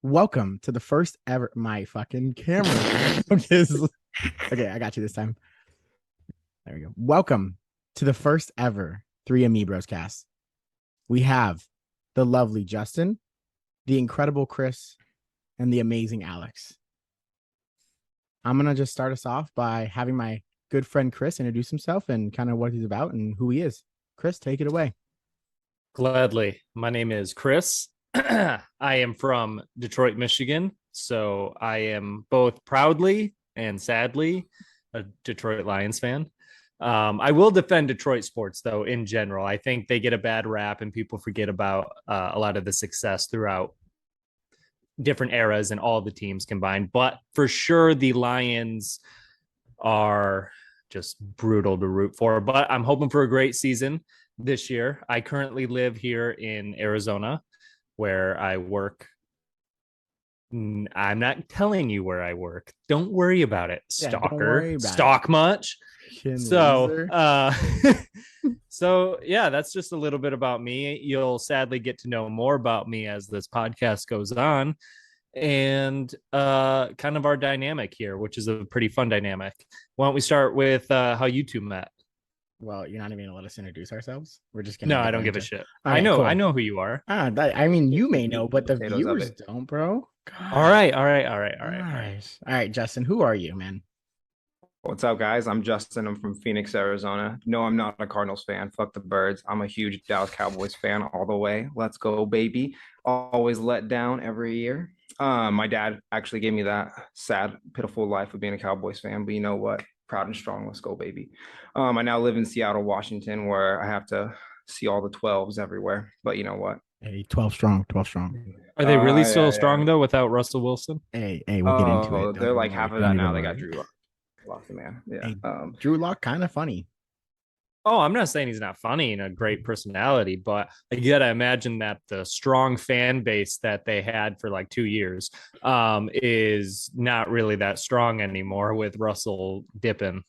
Welcome to the first ever. My fucking camera. Okay, I got you this time. There we go. Welcome to the first ever 3ME Bros cast. We have the lovely Justin, the incredible Chris, and the amazing Alex. I'm going to just start us off by having my good friend Chris introduce himself and kind of what he's about and who he is. Chris, take it away. Gladly. My name is Chris. I am from Detroit, Michigan. So I am both proudly and sadly a Detroit Lions fan. I will defend Detroit sports, though, in general. I think they get a bad rap and people forget about a lot of the success throughout different eras and all the teams combined. But for sure, the Lions are just brutal to root for. But I'm hoping for a great season this year. I currently live here in Arizona where I work. I'm not telling you where I work. Don't worry about it, Yeah, stalker. don't worry about Stalk it. much. So, Loser. so yeah, that's just a little bit about me. You'll sadly get to know more about me as this podcast goes on, and kind of our dynamic here, which is a pretty fun dynamic. Why don't we start with how you two met? Well, you're not even going to let us introduce ourselves. We're just going to No, I go don't give a into. shit. I Okay, know, I cool. know who you are. I mean, you may Meat know, and but the potatoes of viewers it. don't, bro. All God. right, all right, all right, all All right, all right. right. All right, Justin, who are you, man? What's up, guys? I'm Justin. I'm from Phoenix, Arizona. No, I'm not a Cardinals fan. Fuck the birds. I'm a huge Dallas Cowboys fan all the way. Let's go, baby. Always let down every year. My dad actually gave me that sad, pitiful life of being a Cowboys fan, but you know what? Proud and strong. Let's go, baby. I now live in Seattle, Washington, where I have to see all the 12s everywhere. But you know what? Hey, 12 strong, 12 strong. Are they really still Yeah, yeah. strong though without Russell Wilson? Hey, we'll get into it. Oh, Don't they're even like worry. half of Don't that even now. They got worry. Drew Lock, the man. Yeah. Hey, Drew Lock, kind of funny. Oh, I'm not saying he's not funny and a great personality, but I gotta imagine that the strong fan base that they had for like 2 years is not really that strong anymore with Russell dipping.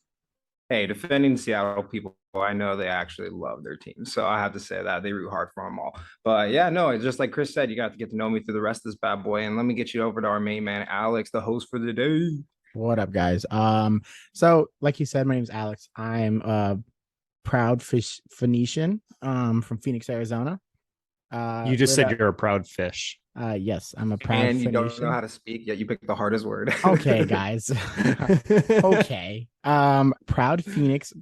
Hey, defending Seattle people, I know they actually love their team. So I have to say that they root hard for them all. But yeah, no, it's just like Chris said, you got to get to know me through the rest of this bad boy. And let me get you over to our main man, Alex, the host for the day. What up, guys? So like you said, my name's Alex. I'm a proud fish Phoenician, from Phoenix, Arizona. You just Live said at you're a proud fish. yes, I'm a proud And you don't know Phoenician. how to speak, yet you picked the hardest word. Okay, guys. Okay. Proud Phoenix,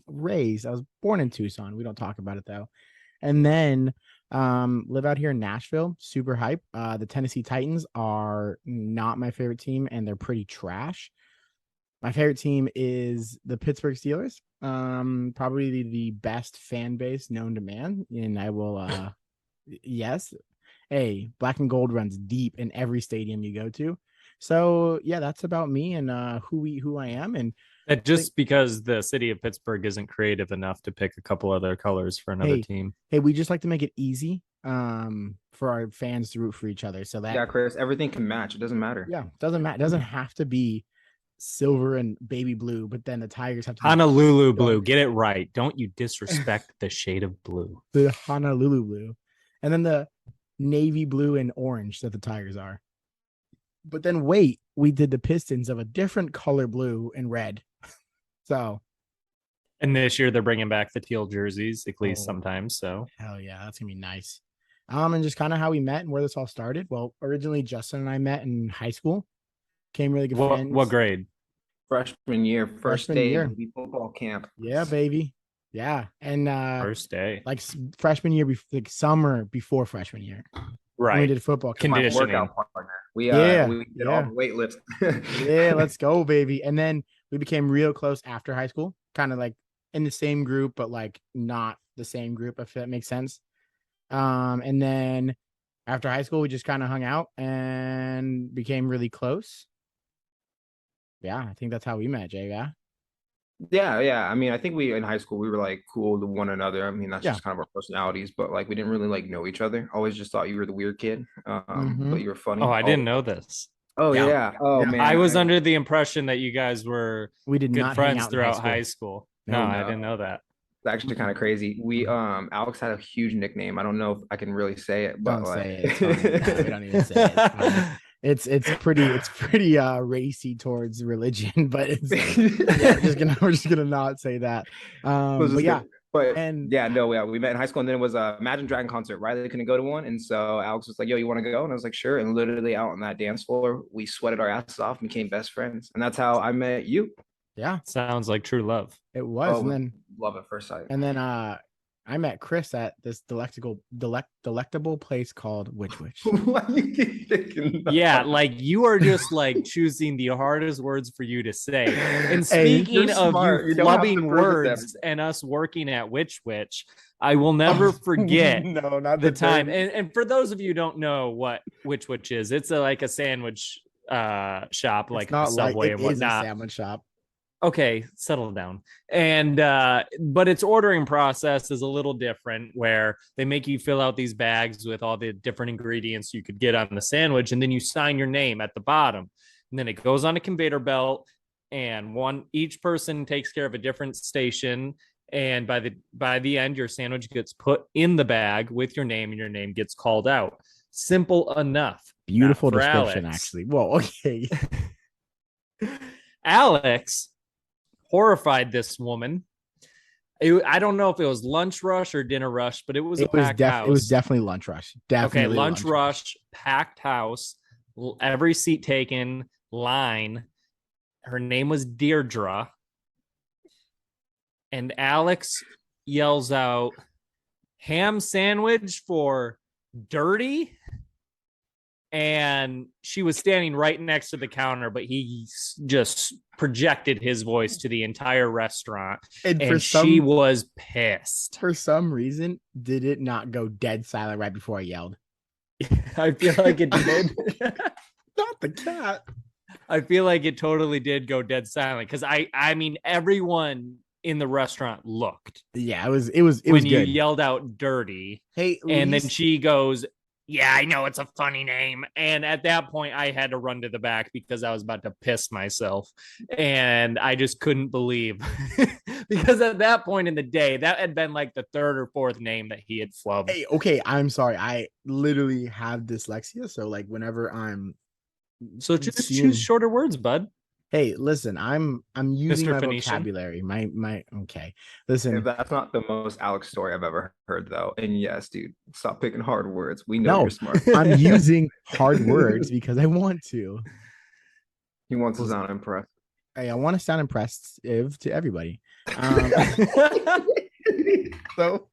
raised. I was born in Tucson. We don't talk about it though. And then live out here in Nashville. Super hype. The Tennessee Titans are not my favorite team, and they're pretty trash. My favorite team is the Pittsburgh Steelers. Probably the best fan base known to man. And I will yes. Hey, black and gold runs deep in every stadium you go to. So yeah, that's about me and who I am. And That I think, just because the city of Pittsburgh isn't creative enough to pick a couple other colors for another hey, team. we just like to make it easy for our fans to root for each other. So that Yeah, Chris, everything can match. It doesn't matter. yeah, doesn't matter. Doesn't have to be silver and baby blue, but then the Tigers have to be Honolulu blue, dark, get it right. Don't you disrespect the shade of blue. the Honolulu blue, and then the navy blue and orange that the Tigers are. But then wait, we did the Pistons of a different color blue and red. So And this year they're bringing back the teal jerseys, at least oh sometimes. So hell yeah, that's gonna be nice. And just kind of how we met and where this all started. Well, originally Justin and I met in high school, became really good what friends grade? Freshman year, first freshman day of year. baby football camp. Yeah, baby. Yeah, and First day. like freshman year, like summer before freshman year, when we Right. did football camp. My Conditioning. workout partner. We Yeah, we did all yeah, the weight lifts. yeah. Let's go, baby. And then we became real close after high school, kind of like in the same group, but like not the same group, if that makes sense. And then after high school, we just kind of hung out and became really close. Yeah, I think that's how we met, Jay. Yeah, Yeah, yeah. I mean, I think we in high school we were like cool to one another. I mean, that's yeah. just kind of our personalities, but like we didn't really like know each other. Always just thought you were the weird kid. Mm-hmm. But you were Oh, funny. I didn't Oh, know this. oh Yeah, yeah. Oh yeah. man. I was under the impression that you guys were We did good not hang friends out in high throughout school. high school. No, No, I No, didn't know that. It's actually kind of crazy. We Alex had a huge nickname. I don't know if I can really say it, but Don't like say it. It's fine. No, we don't even say it. It's fine. It's pretty racy towards religion, but it's yeah, we're just gonna not say that. was But just yeah, kidding. But and yeah, no, yeah, we met in high school, and then it was a Imagine Dragon concert. Riley couldn't go to one, and so Alex was like, "Yo, you want to go?" And I was like, "Sure." And literally out on that dance floor, we sweated our asses off, and became best friends, and that's how I met you. yeah, Sounds like true love. it was. And Oh, then love at first sight. and then I met Chris at this delectable place called Witch. Why you keep thinking that? Yeah, like you are just like choosing the hardest words for you to say. And Hey, speaking you're of smart. you You don't have to flubbing prove it to words and us working at Witch, I will never forget no, not the time. And for those of you who don't know what Witch is, it's like a sandwich shop, It's like a not like Subway it and is a whatnot. sandwich shop. Okay, settle down. And but its ordering process is a little different, where they make you fill out these bags with all the different ingredients you could get on the sandwich, and then you sign your name at the bottom, and then it goes on a conveyor belt, and each person takes care of a different station, and by the end your sandwich gets put in the bag with your name, and your name gets called out. Simple enough. Beautiful Not for description, Alex. actually. Whoa, okay. Alex horrified this woman. I don't know if it was lunch rush or dinner rush, but it was a packed house. It was definitely lunch rush. Definitely Okay, lunch rush, packed house, every seat taken, line. Her name was Deirdre. And Alex yells out, ham sandwich for dirty. And she was standing right next to the counter, but he just projected his voice to the entire restaurant, and she was pissed. For some reason, did it not go dead silent right before I yelled? I feel like it did. Not the cat. I feel like it totally did go dead silent, because I mean everyone in the restaurant looked. Yeah, it was when good. You yelled out dirty. Hey, and then she goes, yeah, I know it's a funny name. And at that point, I had to run to the back because I was about to piss myself. And I just couldn't believe because at that point in the day, that had been like the third or fourth name that he had flubbed. Hey, okay, I'm sorry. I literally have dyslexia. So like whenever I'm just choose shorter words, bud. Hey, listen, I'm using Mr. my Phoenician vocabulary. My okay. Listen, if that's not the most Alex story I've ever heard, though. And yes, dude, stop picking hard words. We know you're smart. I'm using hard words because I want to. He wants to sound impressed. Hey, I want to sound impressive to everybody. So,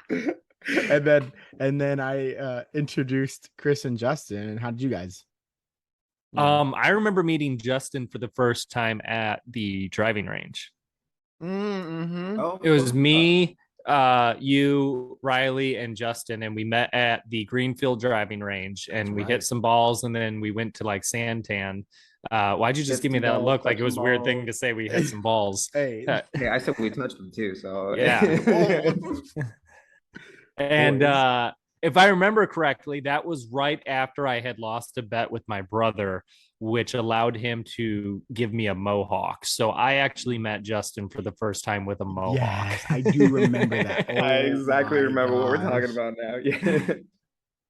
and then I introduced Chris and Justin. And how did you guys? I remember meeting Justin for the first time at the driving range. Mm-hmm. Oh, it was me, you, Riley, and Justin, and we met at the Greenfield driving range, and we hit some balls, and then we went to like Santan. Why'd you just give me that look? Like it was a weird thing to say. We hit some balls. Hey, I said we touched them too. So yeah. And if I remember correctly, that was right after I had lost a bet with my brother, which allowed him to give me a mohawk. So I actually met Justin for the first time with a mohawk. Yes, I do remember that. I exactly remember what we're talking about now. Yeah.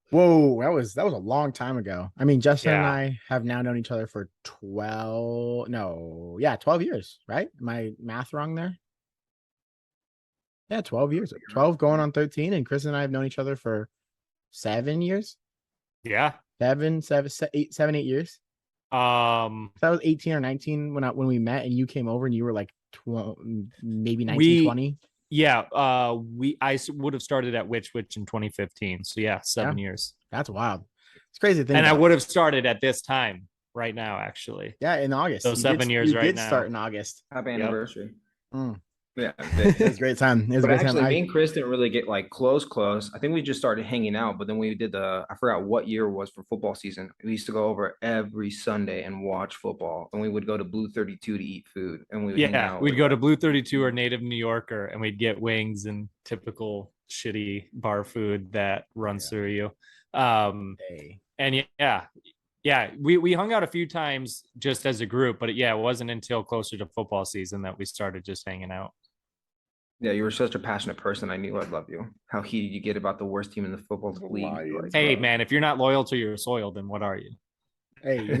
Whoa, that was a long time ago. I mean, Justin and I have now known each other for 12 years, right? Am I math wrong there? Yeah, 12 years. 12 going on 13, and Chris and I have known each other for 7 years. Yeah. 8 years. So that was 18 or 19 when we met, and you came over and you were like 12, maybe 19, 20. Yeah, I would have started at Witch in 2015. So yeah, 7 years. That's wild. It's crazy thing. And I would have started at this time right now, actually. Yeah, in August. So 7 years right now. You did start in August. Happy anniversary. Yeah, it was a great time. Me and Chris didn't really get like close. I think we just started hanging out, but then we did I forgot what year it was for football season. We used to go over every Sunday and watch football, and we would go to Blue 32 to eat food, and we would hang out. We'd go to Blue 32 or Native New Yorker, and we'd get wings and typical shitty bar food that runs through you. And we hung out a few times just as a group, but it wasn't until closer to football season that we started just hanging out. Yeah, you were such a passionate person. I knew I'd love you. How heated you get about the worst team in the football league. Lions. Hey, man, if you're not loyal to your soil, then what are you? Hey, you're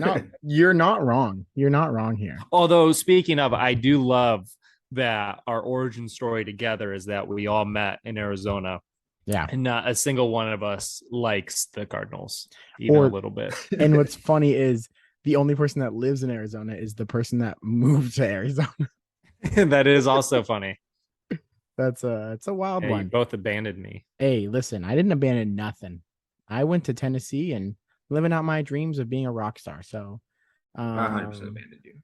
not wrong. You're not wrong here. Although, speaking of, I do love that our origin story together is that we all met in Arizona, Yeah. and not a single one of us likes the Cardinals, even Or- a little bit. And what's funny is the only person that lives in Arizona is the person that moved to Arizona. That is also funny. It's a wild Yeah, you one. both abandoned me. Hey, listen, I didn't abandon nothing. I went to Tennessee and living out my dreams of being a rock star. So, 100% abandoned you.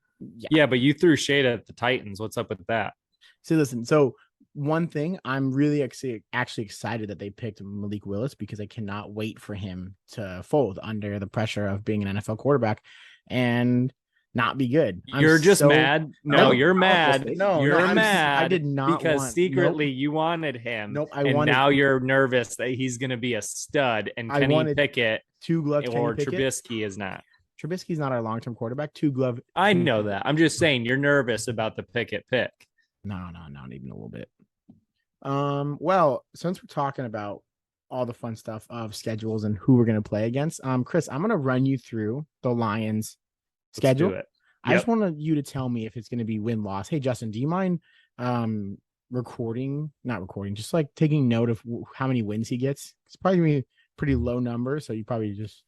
Yeah, but you threw shade at the Titans. What's up with that? So listen, so one thing I'm really actually excited that they picked Malik Willis because I cannot wait for him to fold under the pressure of being an NFL quarterback and not be good. You're just mad. No, you're mad. No, you're I mad. did not because want, secretly nope. you wanted him. Nope, I and wanted now you're nervous that he's going to be a stud, and I Kenny wanted Pickett two glove or Kenny Pickett. Trubisky is not. Trubisky's not our long-term quarterback. Two glove. I know that. I'm just saying you're nervous about the Pickett pick. No, not even a little bit. Well, since we're talking about all the fun stuff of schedules and who we're gonna play against, Chris, I'm gonna run you through the Lions schedule. Let's do it. I just wanted you to tell me if it's gonna be win-loss. Hey, Justin, do you mind not recording, just like taking note of how many wins he gets? It's probably gonna be a pretty low number, so you probably just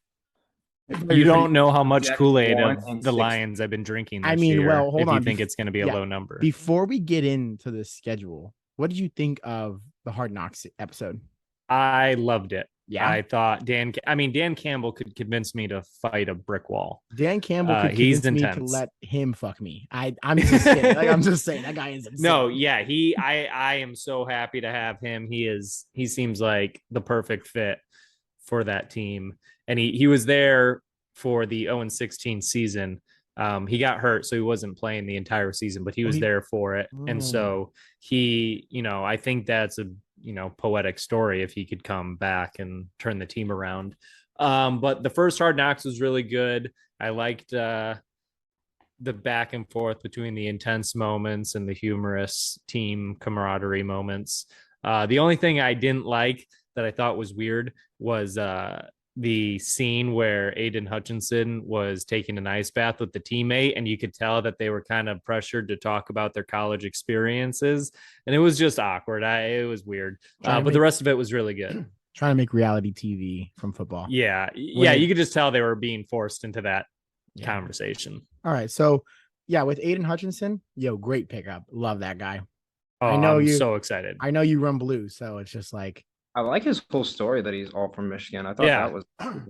You don't know how much Jack Kool-Aid one of and the 6. Lions I've been drinking this I mean, year. well, hold if on. you think it's going to be a Yeah. low number. Before we get into this schedule, what did you think of the Hard Knocks episode? I loved it. Yeah, I thought Dan Campbell could convince me to fight a brick wall. Dan Campbell could he's convince me to intense. let him fuck me. I'm just kidding. Like, I'm just saying that guy is insane. No, yeah, I am so happy to have him. He seems like the perfect fit for that team. And he was there for the 0-16 season. He got hurt, so he wasn't playing the entire season, but he was there for it. And so I think that's a poetic story if he could come back and turn the team around. But the first Hard Knocks was really good. I liked the back and forth between the intense moments and the humorous team camaraderie moments. The only thing I didn't like that I thought was weird was the scene where Aiden Hutchinson was taking an ice bath with the teammate, and you could tell that they were kind of pressured to talk about their college experiences, and it was just awkward. It was weird, but the rest of it was really good. Trying to make reality TV from football. Yeah, you could just tell they were being forced into that conversation. All right, so with Aiden Hutchinson, great pickup. Love that guy. Oh, I'm so excited. I know you run blue, so it's just like I like his whole story that he's all from Michigan. I thought that was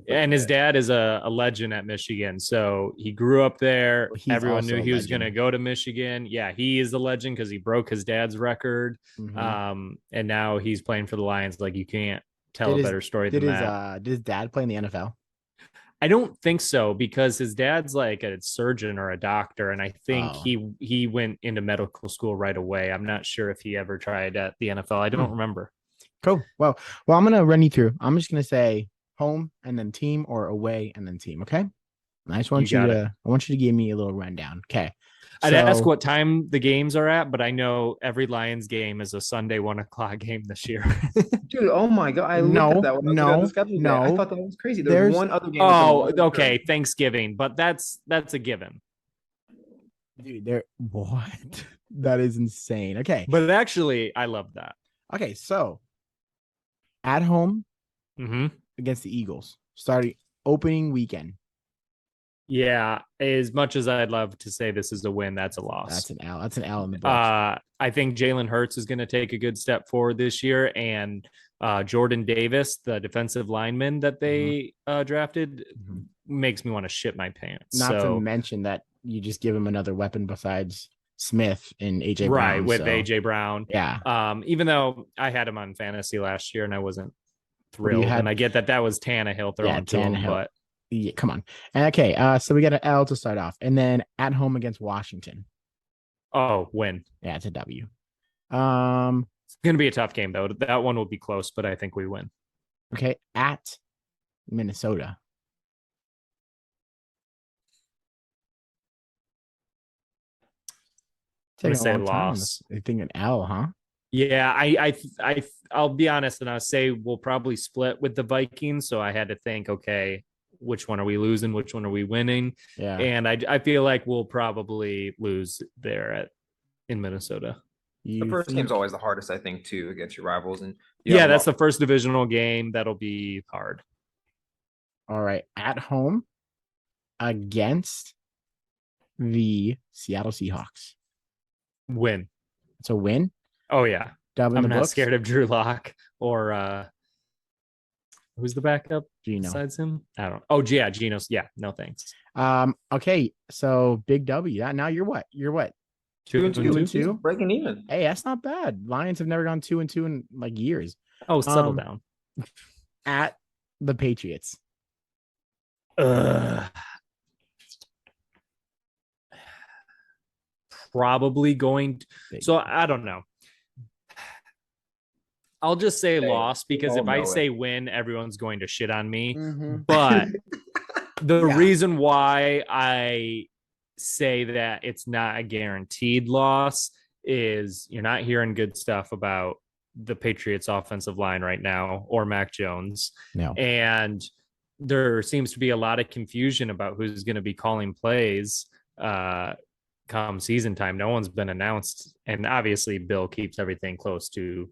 and his dad is a legend at Michigan. So he grew up there. Everyone knew he was going to go to Michigan. Yeah, he is a legend because he broke his dad's record. Mm-hmm. And now he's playing for the Lions. Like, you can't tell a better story than that. Did his dad play in the NFL? I don't think so, because his dad's like a surgeon or a doctor, and I think he went into medical school right away. I'm not sure if he ever tried at the NFL. I don't remember. Cool. Well, I'm gonna run you through. I'm just gonna say home and then team, or away and then team. Okay. I just want I want you to give me a little rundown. Okay. I'd ask what time the games are at, but I know every Lions game is a Sunday 1:00 game this year. Dude, oh my God. I looked at that one. I thought that was crazy. There's one other game. Oh, okay. Thanksgiving, but that's a given. Dude, what? That is insane. Okay. But actually, I love that. Okay, so at home against the Eagles, starting opening weekend. Yeah, as much as I'd love to say this is a win, that's a loss. That's an L. That's an L in the book. I think Jalen Hurts is going to take a good step forward this year, and Jordan Davis, the defensive lineman that they drafted, makes me want to shit my pants. Not to mention that you just give him another weapon besides Smith and AJ Brown. Right, with AJ Brown. Yeah. Even though I had him on fantasy last year and I wasn't thrilled, and I get that was Tannehill throwing to him, but yeah, come on. Okay, so we got an L to start off, and then at home against Washington. Oh, win. Yeah, it's a W. It's gonna be a tough game though. That one will be close, but I think we win. Okay, at Minnesota. I'm gonna say loss. I think an L, huh? Yeah, I'll be honest, and I'll say we'll probably split with the Vikings. So I had to think, okay, which one are we losing? Which one are we winning? Yeah. And I feel like we'll probably lose there in Minnesota. The You first game's think? always the hardest, I think, too, against your rivals, and you have Yeah, a that's lot. the first divisional game. That'll be hard. All right. At home against the Seattle Seahawks. Win. It's a win. Oh yeah. Dub in I'm the not books. scared of Drew Lock or who's the backup Gino. besides him? I don't. Oh yeah, Geno's. Yeah, no thanks. Okay, so big W. Yeah, now you're what? You're what? 2-2. Breaking even. Hey, that's not bad. Lions have never gone 2-2 in like years. Oh, settle down. At the Patriots. Probably going. So I don't know. I'll just say loss because if I say win, everyone's going to shit on me. Mm-hmm. But the reason why I say that it's not a guaranteed loss is you're not hearing good stuff about the Patriots offensive line right now or Mac Jones. No. And there seems to be a lot of confusion about who's going to be calling plays come season time. No one's been announced. And obviously Bill keeps everything close to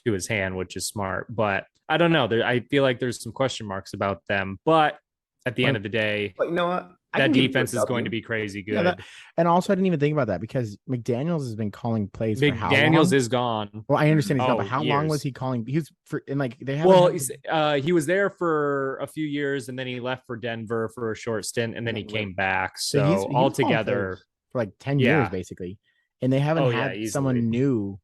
his hand, which is smart. But I don't know. I feel like there's some question marks about them. But at the end of the day, but you know what? That defense is going to be crazy good. Yeah, and also, I didn't even think about that because McDaniels has been calling plays for how long? McDaniels is gone. Well, I understand he's gone, but how long was he calling? He was for and like they have. He was there for a few years, and then he left for Denver for a short stint, and then he came back. So he's altogether, for like 10 years basically, and they haven't had someone new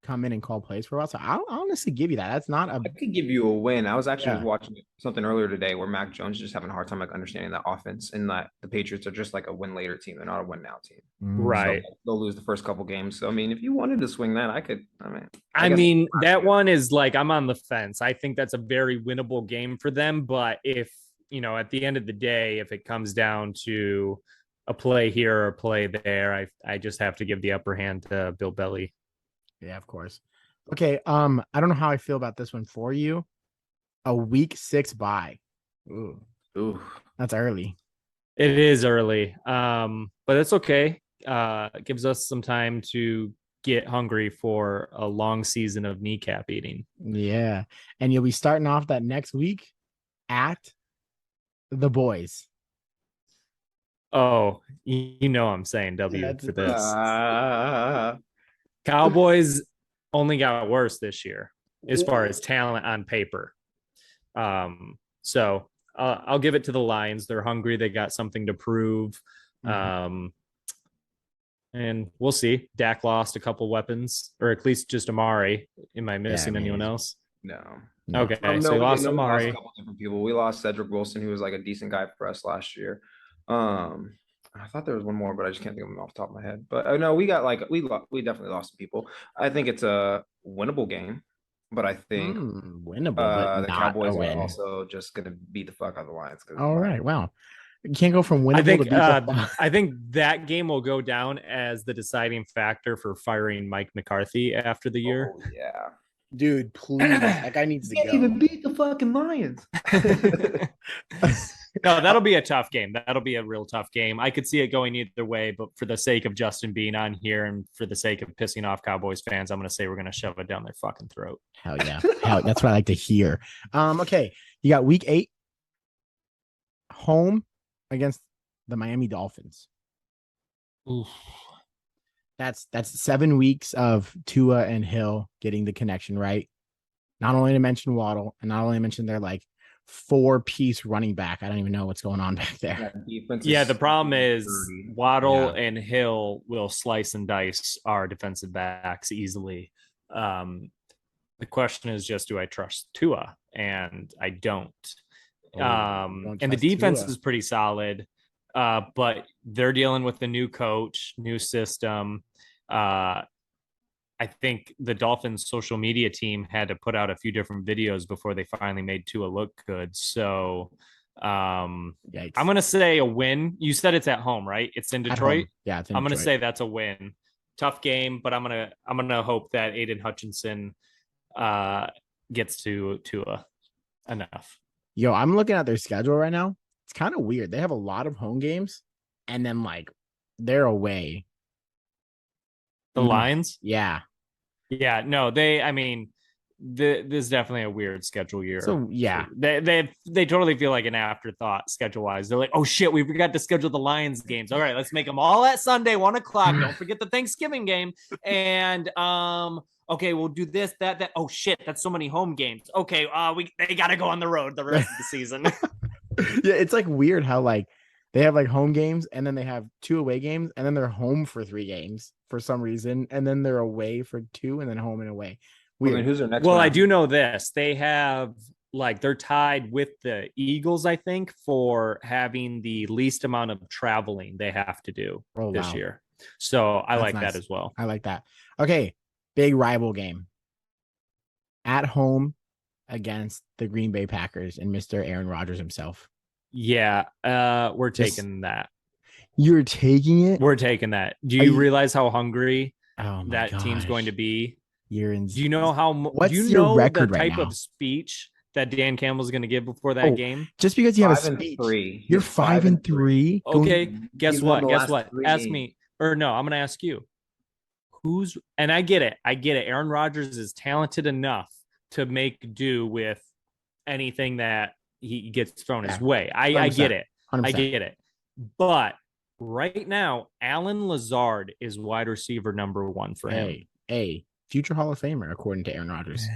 come in and call plays for a while. So I'll honestly give you that. That's not a. I could give you a win. I was actually watching something earlier today where Mac Jones is just having a hard time like understanding that offense, and that the Patriots are just like a win later team. They're not a win now team. Right. So they'll lose the first couple games. So I mean, if you wanted to swing that, I could. I mean, that one is like I'm on the fence. I think that's a very winnable game for them. But if at the end of the day, if it comes down to a play here or a play there, I just have to give the upper hand to Bill Belichick. Yeah, of course. Okay. I don't know how I feel about this one for you. A week 6 bye. Ooh. That's early. It is early. But it's okay. It gives us some time to get hungry for a long season of kneecap eating. Yeah. And you'll be starting off that next week at the boys. Oh, I'm saying W for this. Cowboys only got worse this year as far as talent on paper. So I'll give it to the Lions. They're hungry. They got something to prove. And we'll see. Dak lost a couple weapons, or at least just Amari. Am I missing anyone else? No. Okay, so we lost Amari. We lost a couple different people. We lost Cedric Wilson, who was like a decent guy for us last year. I thought there was one more, but I just can't think of them off the top of my head. But no, we got we definitely lost some people. I think it's a winnable game, but I think winnable. But the Cowboys are also just gonna beat the fuck out of the Lions. All right, wow. You can't go from winnable to beat the I think that game will go down as the deciding factor for firing Mike McCarthy after the year. Oh, yeah. Dude, please. That guy needs to go. Can't even beat the fucking Lions. No, that'll be a tough game. That'll be a real tough game. I could see it going either way, but for the sake of Justin being on here and for the sake of pissing off Cowboys fans, I'm going to say we're going to shove it down their fucking throat. Hell yeah. That's what I like to hear. Okay. You got week 8 home against the Miami Dolphins. Oof. That's 7 weeks of Tua and Hill getting the connection right. Not only to mention Waddle, and not only to mention their like 4-piece running back. I don't even know what's going on back there. Yeah, the problem is Waddle and Hill will slice and dice our defensive backs easily. The question is just, do I trust Tua? And I don't. And the defense is pretty solid, but they're dealing with the new coach, new system. I think the Dolphins social media team had to put out a few different videos before they finally made Tua look good. So I'm going to say a win. You said it's at home, right? It's in Detroit. Yeah, it's in I'm going to Detroit. say that's a win. tough game, but I'm gonna hope that Aiden Hutchinson gets to Tua enough. Yo, I'm looking at their schedule right now. It's kind of weird. They have a lot of home games, and then like they're away. The Lions? Yeah. Yeah, no, this is definitely a weird schedule year. So yeah, they totally feel like an afterthought schedule wise. They're like, oh shit, we forgot to schedule the Lions games. All right, let's make them all at Sunday, 1:00. Don't forget the Thanksgiving game. And okay, we'll do this, that. Oh shit, that's so many home games. Okay, they gotta go on the road the rest of the season. Yeah, it's like weird how like they have like home games and then they have 2 away games and then they're home for 3 games for some reason and then they're away for 2 and then home and away. Weird. I mean, who's their next? Well, round? I do know this. They have they're tied with the Eagles, I think, for having the least amount of traveling they have to do this year. So I like that as well. I like that. Okay, big rival game. At home against the Green Bay Packers and Mr. Aaron Rodgers himself. Yeah, we're taking that. You're taking it? We're taking that. Do you realize how hungry that team's going to be? Do you know how? What's do you your know record the type right now? of speech that Dan Campbell's going to give before that game? Just because you have 5 a and speech, 3. you're 5 and 3. Okay, guess He's what? won the Guess last what? 3 Ask games. me, or no, I'm going to ask you. And I get it. Aaron Rodgers is talented enough to make do with anything that he gets thrown his way. I get it. 100%. I get it. But right now, Alan Lazard is wide receiver number 1 for him. A future Hall of Famer, according to Aaron Rodgers.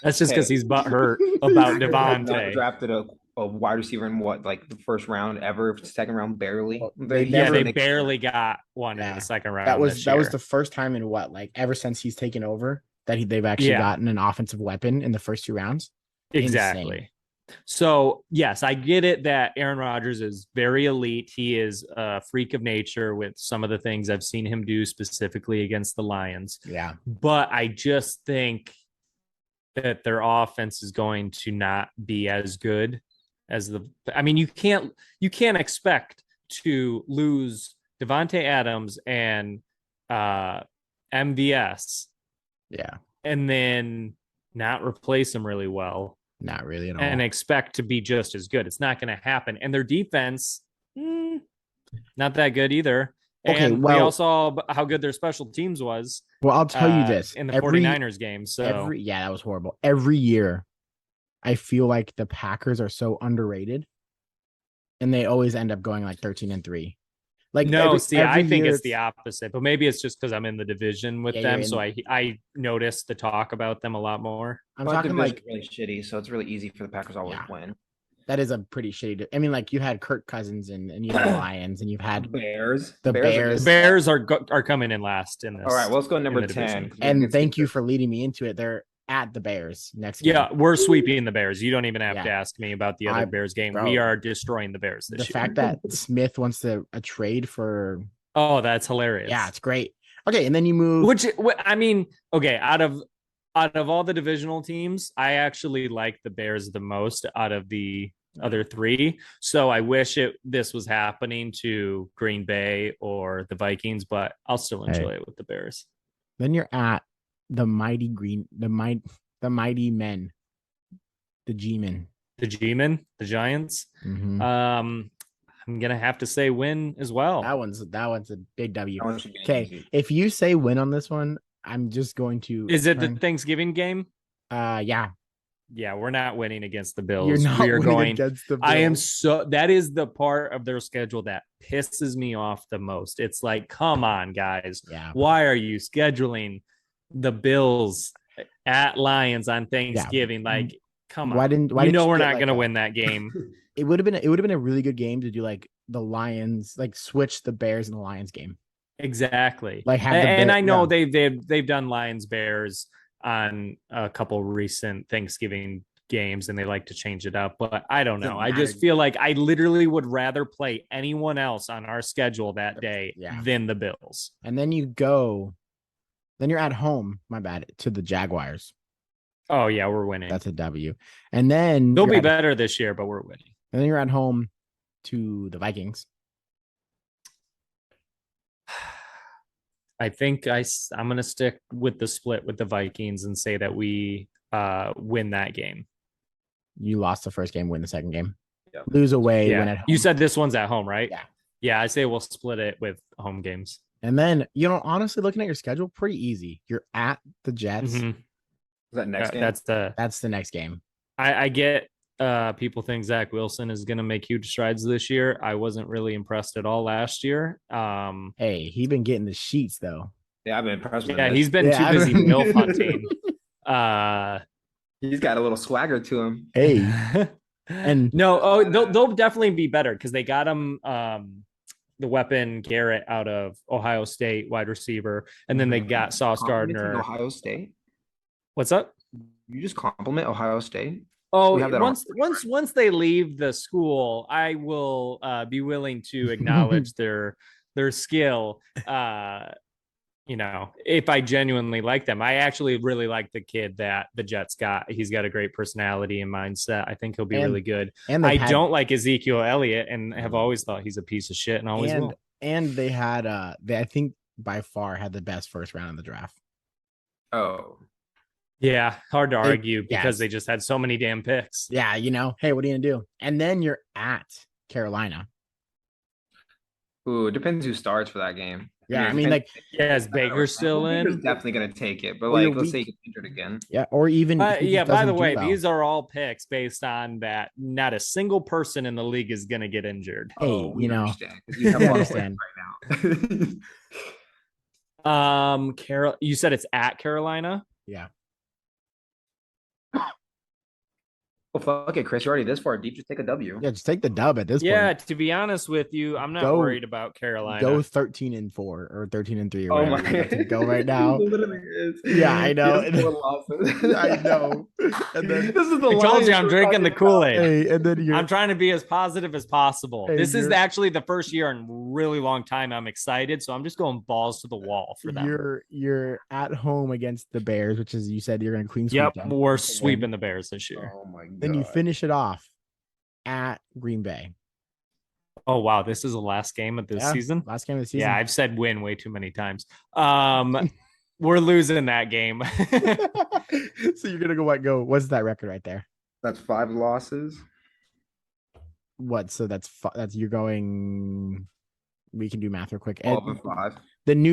That's just because he's butthurt about Not Devontae. drafted a wide receiver in what, like the first round ever, second round barely. They barely got one in the second round. That was the first time in what, like ever since he's taken over that they've actually gotten an offensive weapon in the first 2 rounds. Exactly. Insane. So yes, I get it that Aaron Rodgers is very elite. He is a freak of nature with some of the things I've seen him do specifically against the Lions. Yeah. But I just think that their offense is going to not be as good as you can't expect to lose Devontae Adams and MVS. Yeah. And then not replace them really well. Not really at all. And expect to be just as good. It's not going to happen. And their defense, not that good either. Okay, and we all saw how good their special teams was. Well, I'll tell you this. In the 49ers game. So that was horrible. Every year, I feel like the Packers are so underrated. And they always end up going like 13 and 3. Like I think it's the opposite, but maybe it's just because I'm in the division with them, so I notice the talk about them a lot more. I'm talking like really shitty, so it's really easy for the Packers to always win. That is a pretty shitty. I mean, like you had Kirk Cousins and you had the Lions and you've had Bears. The Bears. The Bears are coming in last in this. All right, well, let's go number 10. And thank you for leading me into it. They're at the Bears next game. Yeah, we're sweeping the Bears. You don't even have to ask me about the other Bears game. We are destroying the Bears this year. The fact that Smith wants a trade for that's hilarious. Yeah, it's great. Okay, and then you move. Out of all the divisional teams, I actually like the Bears the most out of the other 3. So I wish this was happening to Green Bay or the Vikings, but I'll still enjoy it with the Bears. Then you're at the mighty men, the G-men, the Giants. Mm-hmm. I'm gonna have to say win as well. That one's a big W. Okay, if you say win on this one, I'm just going to. Is it the Thanksgiving game? Yeah. Yeah, we're not winning against the Bills. You're not winning against the Bills. That is the part of their schedule that pisses me off the most. It's like, come on, guys. Yeah. Why are you scheduling the Bills at Lions on Thanksgiving? Yeah. Like, come on. Why didn't we're not going to win that game? It would have been a really good game to do like the Lions, like switch the Bears and the Lions game. Exactly. Like I know they've done Lions Bears on a couple recent Thanksgiving games and they like to change it up, but I don't know. I just feel like I literally would rather play anyone else on our schedule that day than the Bills. And then you're at home, my bad, to the Jaguars. Oh yeah, we're winning. That's a W. And then they'll be better this year, but we're winning. And then you're at home to the Vikings. I think I'm gonna stick with the split with the Vikings and say that we win that game. You lost the first game, win the second game. Yep. Lose away, win Yeah, at home. you said this one's at home, right? Yeah. Yeah, I say we'll split it with home games. And then, honestly, looking at your schedule, pretty easy. You're at the Jets. Mhm. Is that next game? That's the next game. I get people think Zach Wilson is going to make huge strides this year. I wasn't really impressed at all last year. Hey, he been getting the sheets though. Yeah, I've been impressed with Yeah, him. he's been too busy MILF hunting. He's got a little swagger to him. Hey, and no, they'll definitely be better because they got him the weapon Garrett out of Ohio State, wide receiver, and then they got Sauce Gardner. Ohio State. What's up? You just compliment Ohio State. Oh, once they leave the school, I will be willing to acknowledge their skill. If I genuinely like them. I actually really like the kid that the Jets got. He's got a great personality and mindset. I think he'll be really good. And I don't like Ezekiel Elliott and have always thought he's a piece of shit and always will. And they had I think by far had the best first round of the draft. Oh. Yeah, hard to argue because they just had so many damn picks. Yeah, hey, what are you gonna do? And then you're at Carolina. Ooh, it depends who starts for that game. Yeah, I mean, is Baker still in? Baker's definitely gonna take it, but let's say he gets injured again. Yeah, or even by the way, these are all picks based on that not a single person in the league is gonna get injured. Hey, we understand. You have a lot of right now. You said it's at Carolina? Yeah. Well, fuck it, Chris. You're already this far deep. Just take a W. Yeah, just take the dub at this point. Yeah, to be honest with you, I'm not worried about Carolina. Go 13-4 or 13-3 or whatever. Oh my God. Go right now. Literally is. Yeah, I know. I know. And then this is the I told you I'm drinking the Kool-Aid. Hey, and then I'm trying to be as positive as possible. Hey, this is actually the first year in a really long time I'm excited, so I'm just going balls to the wall for them. You're at home against the Bears, which is you said you're going to clean sweep. Yep, them. we're sweeping the Bears this year. Oh my God. Then you finish it off at Green Bay. Oh wow, this is the last game of this season. Last game of the season. Yeah, I've said win way too many times. We're losing that game. So you're gonna go. What's that record right there? That's 5 losses. What? So that's you're going. We can do math real quick. 12-5. The new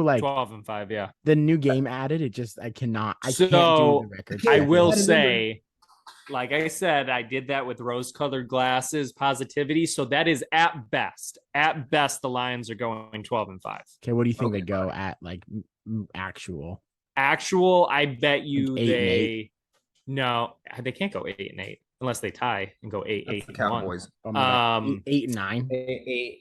like 12-5. Yeah. The new game added. It just I can't do the record. I will say. Like I said, I did that with rose-colored glasses positivity. So that is at best. At best, the Lions are going 12-5. Okay, what do you think they go at? Like actual? Actual, I bet you like no, they can't go 8-8 unless they tie and go 8-8. Cowboys. 8-9.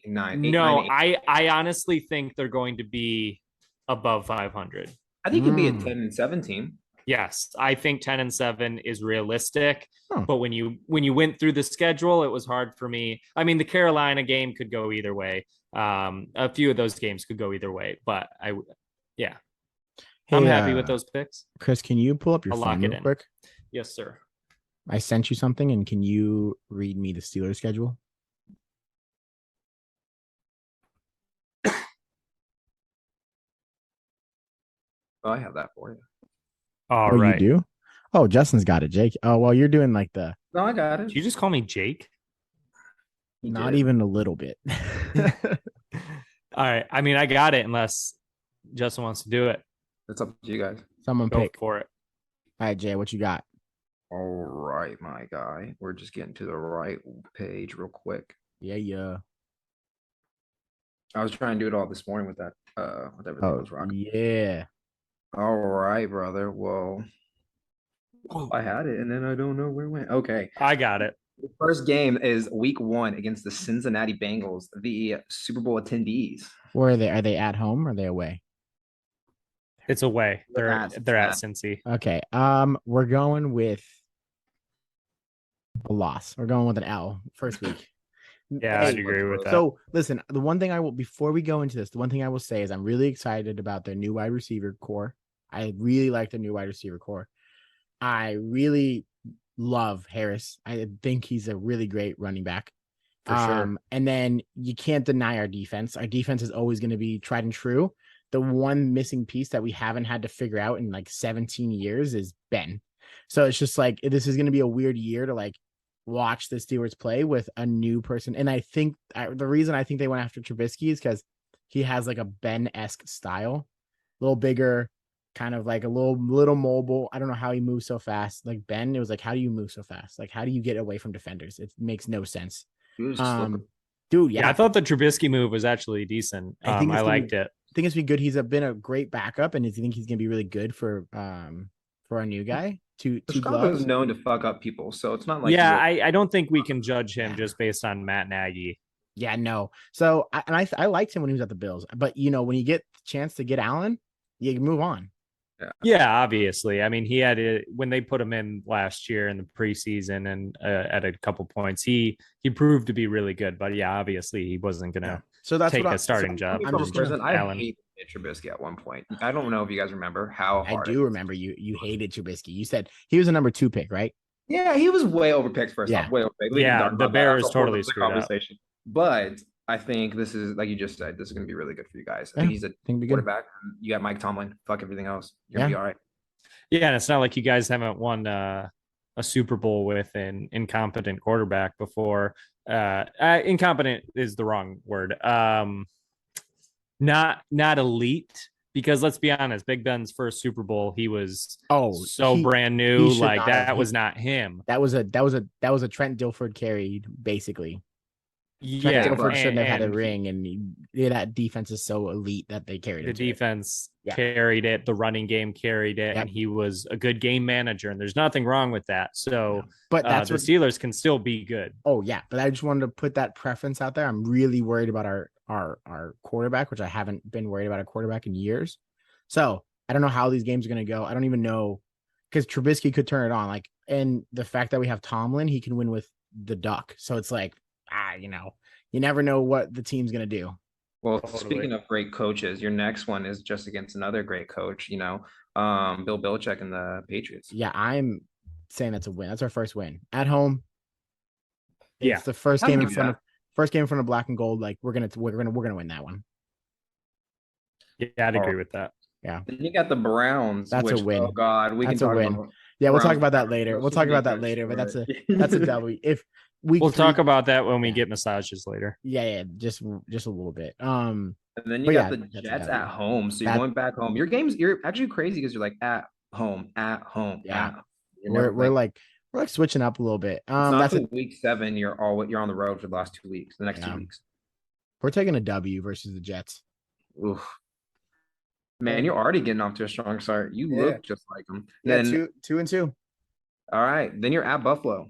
8-9. No, I honestly think they're going to be above 500. I think it'd be a 10-17. Yes, I think 10-7 is realistic. Huh. But when you went through the schedule, it was hard for me. I mean, the Carolina game could go either way. A few of those games could go either way. But I'm happy with those picks. Chris, can you pull up your phone real quick? Yes, sir. I sent you something, and can you read me the Steelers schedule? Oh, I have that for you. All right. You do? Oh, Justin's got it, Jake. Oh, well, you're doing like the. No, I got it. Did you just call me Jake? Not even a little bit. All right. I mean, I got it unless Justin wants to do it. It's up to you guys. Someone Go pick for it. All right, Jay, what you got? All right, my guy. We're just getting to the right page real quick. Yeah. I was trying to do it all this morning with that. With everything I was rocking. Yeah. All right, brother. Well, I had it, and then I don't know where it went. Okay. I got it. The first game is week 1 against the Cincinnati Bengals, the Super Bowl attendees. Where are they? Are they at home or are they away? It's away. They're at Cincy. Okay. We're going with a loss. We're going with an L first week. Yeah, I'd agree with that. So listen, before we go into this, the one thing I will say is I'm really excited about their new wide receiver core. I really like the new wide receiver core. I really love Harris. I think he's a really great running back. For sure. And then you can't deny our defense. Our defense is always going to be tried and true. the one missing piece that we haven't had to figure out in like 17 years is Ben. So it's just like this is going to be a weird year to like watch the Steelers play with a new person. And I think the reason I think they went after Trubisky is because he has like a Ben-esque style, a little bigger, kind of like a little mobile. I don't know how he moves so fast. Like Ben, it was like, how do you move so fast? Like, how do you get away from defenders? It makes no sense. Dude, Yeah, I thought the Trubisky move was actually decent. I liked it. I think it's been good. He's been a great backup, and I think he's gonna be really good for our new guy. Two gloves. is known to fuck up people, so it's not like I don't think we can judge him just based on Matt Nagy. Yeah, no. So I liked him when he was at the Bills, but when you get the chance to get Allen, you can move on. Yeah, obviously. I mean, he had it when they put him in last year in the preseason, and at a couple points, he proved to be really good. But yeah, obviously, he wasn't gonna take a starting job. I hated Trubisky at one point. I don't know if you guys remember how hard. I do remember you hated Trubisky. You said he was a number 2 pick, right? Yeah, he was way overpicked first off. Way overpicked. Yeah, the Bears totally screwed up. But I think this is, like you just said, this is going to be really good for you guys. I think he's a quarterback. You got Mike Tomlin. Fuck everything else. You're going to be all right. Yeah, and it's not like you guys haven't won a Super Bowl with an incompetent quarterback before. Incompetent is the wrong word. Not elite, because let's be honest, Big Ben's first Super Bowl, he was brand new. Like that was not him. That was a Trent Dilford carry, basically. Yeah, Dilford shouldn't have had a ring, and that defense is so elite that they carried it. The defense carried it, the running game carried it, and he was a good game manager, and there's nothing wrong with that. So, but that's the Steelers can still be good. Oh yeah, but I just wanted to put that preference out there. I'm really worried about our quarterback, which I haven't been worried about a quarterback in years. So I don't know how these games are going to go. I don't even know, because Trubisky could turn it on. Like, and the fact that we have Tomlin, he can win with the duck. So it's like, you never know what the team's going to do. Well, speaking of great coaches, your next one is just against another great coach, Bill Belichick and the Patriots. Yeah, I'm saying that's a win. That's our first win at home. It's the first game in front of black and gold. Like we're gonna win that one. Yeah, I'd agree with that. Yeah. Then you got the Browns. That's a win. Oh God, that's a win. Yeah, we'll talk about that later. But that's a W. If we'll talk about that when we get massages later. Yeah, just a little bit. And then you got the Jets at home. So you're going back home. You're actually crazy because you're like at home. Yeah. We're like switching up a little bit. That's week 7. You're on the road for the last 2 weeks. The next 2 weeks. We're taking a W versus the Jets. Oof. Man, you're already getting off to a strong start. You look just like them. Yeah, 2-2. All right. Then you're at Buffalo.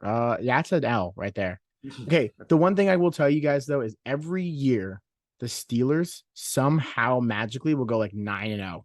That's an L right there. Okay. The one thing I will tell you guys though is every year the Steelers somehow magically will go like 9-0.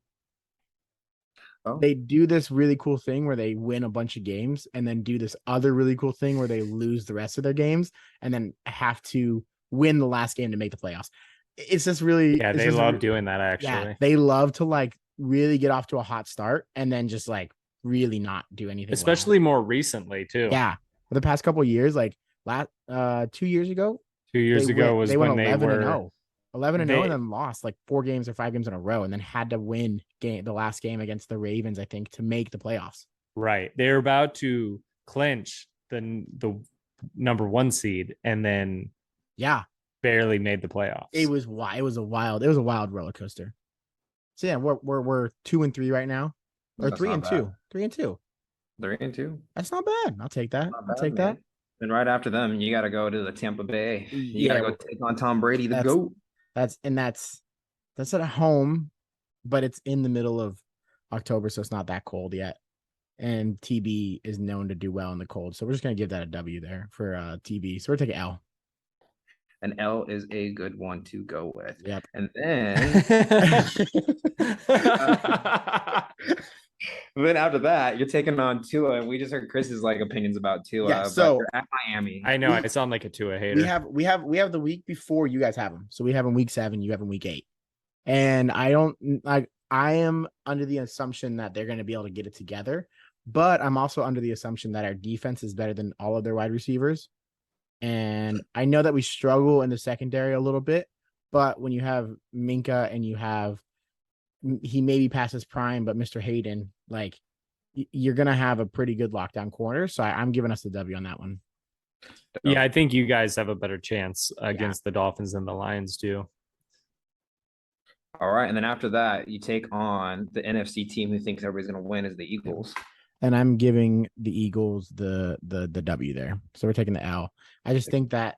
Oh. They do this really cool thing where they win a bunch of games and then do this other really cool thing where they lose the rest of their games and then have to win the last game to make the playoffs. It's just really they love doing that actually. Yeah, they love to like really get off to a hot start and then just like really not do anything. Especially more recently too. Yeah. For the past couple of years, like 2 years ago. 2 years ago was when they were 11-0 and then lost like 4 games or 5 games in a row and then had to win the last game against the Ravens, I think, to make the playoffs. Right. They were about to clinch the number 1 seed and then barely made the playoffs. It was a wild roller coaster. So yeah, we're 2-3 right now. Or 3-2. 3-2. 3-2. That's not bad. I'll take that. I'll take that. And right after them, you got to go to the Tampa Bay. You got to go take on Tom Brady, the GOAT. That's at home, but it's in the middle of October, so it's not that cold yet. And TB is known to do well in the cold, so we're just gonna give that a W there for TB. So we're taking L. An L is a good one to go with. Yep. And then then after that, you're taking on Tua, and we just heard Chris's like opinions about Tua. Yeah, so you're at Miami. I know I sound like a Tua hater. We have the week before you guys have them. So we have in week 7, you have in week 8. And I am under the assumption that they're going to be able to get it together, but I'm also under the assumption that our defense is better than all of their wide receivers. And I know that we struggle in the secondary a little bit, but when you have Minka and you have he maybe past his prime, but Mr. Hayden, like you're gonna have a pretty good lockdown corner. So I'm giving us the W on that one. Yeah, I think you guys have a better chance against the Dolphins than the Lions do. All right, and then after that, you take on the NFC team who thinks everybody's going to win is the Eagles. And I'm giving the Eagles the W there. So we're taking the L. I just think that.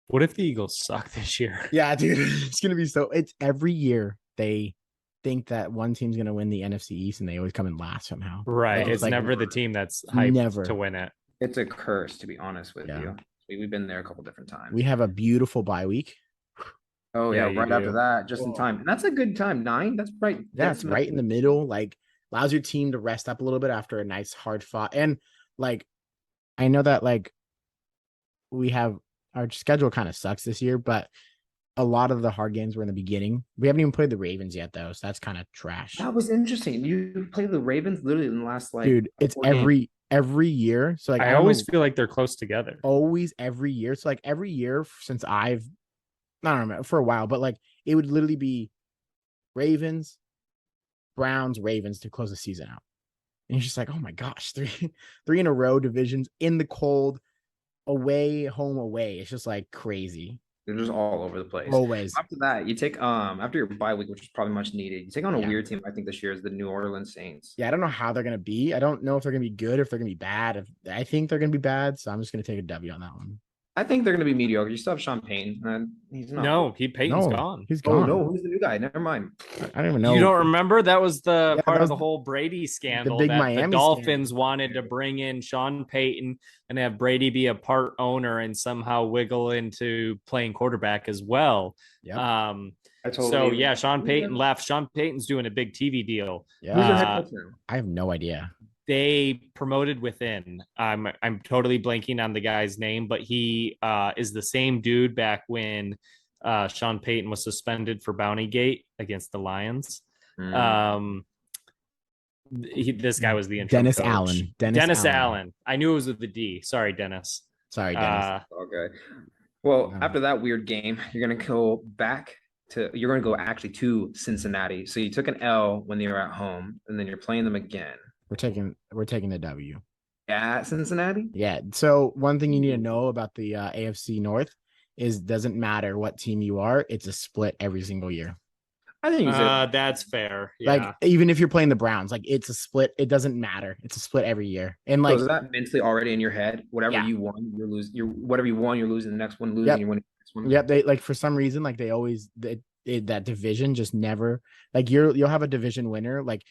What if the Eagles suck this year? Yeah, dude, it's gonna be so. It's every year they think that one team's gonna win the NFC East, and they always come in last somehow. Right. Like, It's never the team that's hyped to win it. It's a curse, to be honest with you. We've been there a couple different times. We have a beautiful bye week. Oh yeah, right after that, just in time. And that's a good time. 9. That's right. Yeah, it's right in the middle. Like allows your team to rest up a little bit after a nice hard fought. And like I know that like we have our schedule kind of sucks this year, but a lot of the hard games were in the beginning. We haven't even played the Ravens yet though, so that's kind of trash. That was interesting. You played the Ravens literally in the last like dude, it's every year. So like I always feel like they're close together. Always every year. So like every year since I don't remember for a while, but like it would literally be Ravens, Browns, Ravens to close the season out. And you're just like, oh my gosh, three in a row divisions in the cold, away, home, away. It's just like crazy. They're just all over the place. Always. After that, you take after your bye week, which is probably much needed. You take on a weird team. I think this year is the New Orleans Saints. Yeah, I don't know how they're gonna be. I don't know if they're gonna be good, if they're gonna be bad. I think they're gonna be bad, so I'm just gonna take a W on that one. I think they're going to be mediocre. You still have Sean Payton, and he's not. No, Payton's gone. He's gone. Oh no, who's the new guy? Never mind. I don't even know. You don't remember? That was the part of the whole Brady scandal. The big that Miami the Dolphins scandal. wanted to bring in Sean Payton and have Brady be a part owner and somehow wiggle into playing quarterback as well. Yeah. Sean Payton left. Sean Payton's doing a big TV deal. Yeah. Who's your head coach now? I have no idea. They promoted within. I'm totally blanking on the guy's name, but he is the same dude back when Sean Payton was suspended for Bountygate against the Lions. This guy was the interim Dennis coach. Allen. Dennis Allen. I knew it was with the D. Sorry, Dennis. Sorry, Dennis. Okay. Well, after that weird game, you're gonna go actually to Cincinnati. So you took an L when they were at home, and then you're playing them again. We're taking the W. At Cincinnati? Yeah. So one thing you need to know about the AFC North is doesn't matter what team you are, it's a split every single year. I think that's fair. Yeah. Like even if you're playing the Browns, like it's a split. It doesn't matter. It's a split every year. And like so is that mentally already in your head? Whatever you won, you're losing. Whatever you won, you're losing the next one. Losing, you win the next one. Yep. They like for some reason, like they always that division just never like you'll have a division winner. Like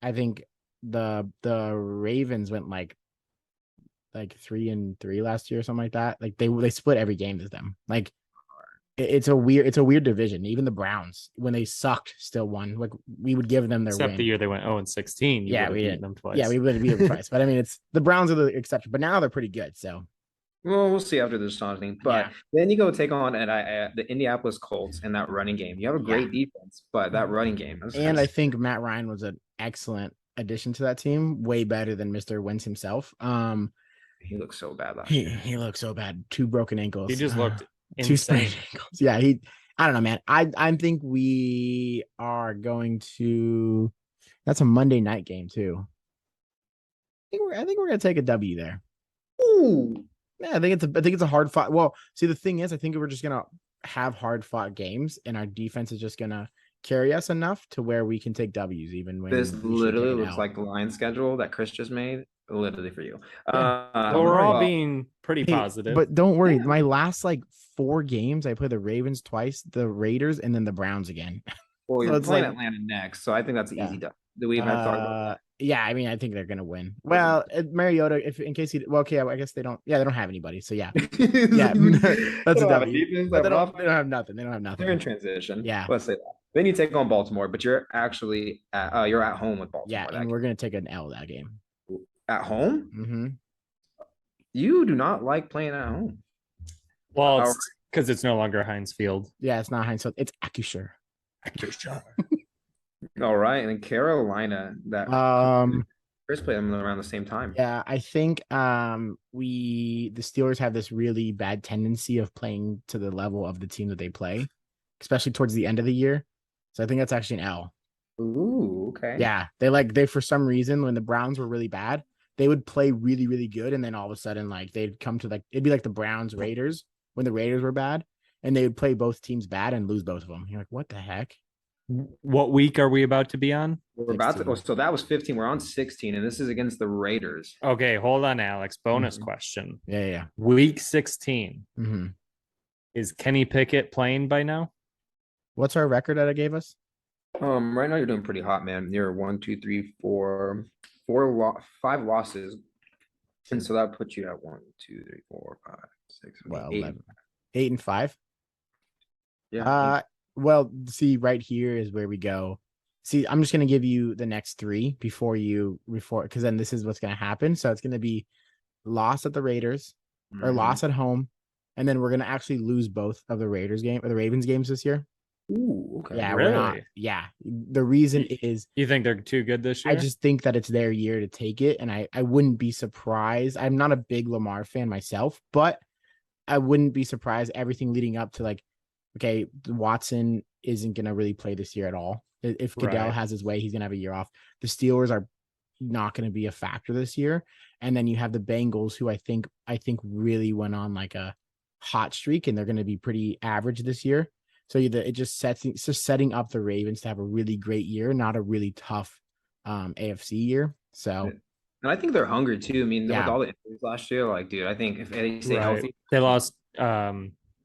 I think the Ravens went like 3-3 last year or something like that. Like they split every game with them. Like it's a weird division. Even the Browns, when they sucked, still won. Like we would give them their except win. the year they went 0-16. Yeah, we did them twice. Yeah, we would beat them twice. But I mean, it's the Browns are the exception. But now they're pretty good. So well, we'll see after this thing. But then you go take on the Indianapolis Colts in that running game. You have a great defense, but that running game. I think Matt Ryan was an excellent addition to that team. Way better than Mr. Wentz himself. He looked so bad last year. He looked so bad. 2 broken ankles. He just looked insane. 2 sprained ankles. Yeah, I don't know, man. I think we are going to. That's a Monday night game too. I think we're gonna take a W there. Ooh. Yeah, I think it's a hard fought. Well, see, the thing is, I think we're just gonna have hard fought games, and our defense is just gonna carry us enough to where we can take W's even when this literally looks like the line schedule that Chris just made. Literally for you. Well, we're all being pretty positive. But don't worry, my last 4 games, I play the Ravens twice, the Raiders, and then the Browns again. Well, you're playing Atlanta next, so I think that's easy. Do we even have to talk about that? Yeah, I mean, I think they're gonna win. Well, Mariota, if in case I guess they don't. Yeah, they don't have anybody. So yeah, that's a W. But they don't have nothing. They don't have nothing. They're in transition. Yeah, let's say that. Then you take on Baltimore, but you're actually you're at home with Baltimore. Yeah, and we're gonna take an L that game. At home? Mm-hmm. You do not like playing at home. Well, it's because it's no longer Heinz Field. Yeah, it's not Heinz Field. It's Acrisure. All right, and then Carolina, that Chris played them around the same time. Yeah, I think the Steelers have this really bad tendency of playing to the level of the team that they play, especially towards the end of the year. So I think that's actually an L. Ooh, okay. Yeah, they for some reason when the Browns were really bad, they would play really really good, and then all of a sudden like they'd come to like it'd be like the Browns Raiders when the Raiders were bad, and they would play both teams bad and lose both of them. You're like, what the heck? What week are we about to be on? We're about to. 16. Oh, so that was 15. We're on 16, and this is against the Raiders. Okay, hold on, Alex. Bonus Mhm. question. Yeah. Week 16. Mm-hmm. Is Kenny Pickett playing by now? What's our record that I gave us? Right now you're doing pretty hot, man. You're 5 losses, and so that puts you at 1, 2, 3, 4, 5, 6, 7, Well, 8. 11. 8-5. Yeah. Well, see, right here is where we go. See, I'm just gonna give you the next three because then this is what's gonna happen. So it's gonna be loss at the Raiders or Mhm. loss at home, and then we're gonna actually lose both of the Ravens games this year. Ooh, okay. Yeah, we're not. Really? Yeah, the reason is You think they're too good this year? I just think that it's their year to take it, and I wouldn't be surprised. I'm not a big Lamar fan myself, but I wouldn't be surprised everything leading up to like, okay, Watson isn't gonna really play this year at all. If Goodell Right. has his way, he's gonna have a year off. The Steelers are not gonna be a factor this year, and then you have the Bengals, who I think really went on like a hot streak, and they're gonna be pretty average this year. So it's just setting up the Ravens to have a really great year, not a really tough AFC year. So And I think they're hungry too. I mean, with Yeah. all the injuries last year, like, dude, I think if they stay Right. healthy, They lost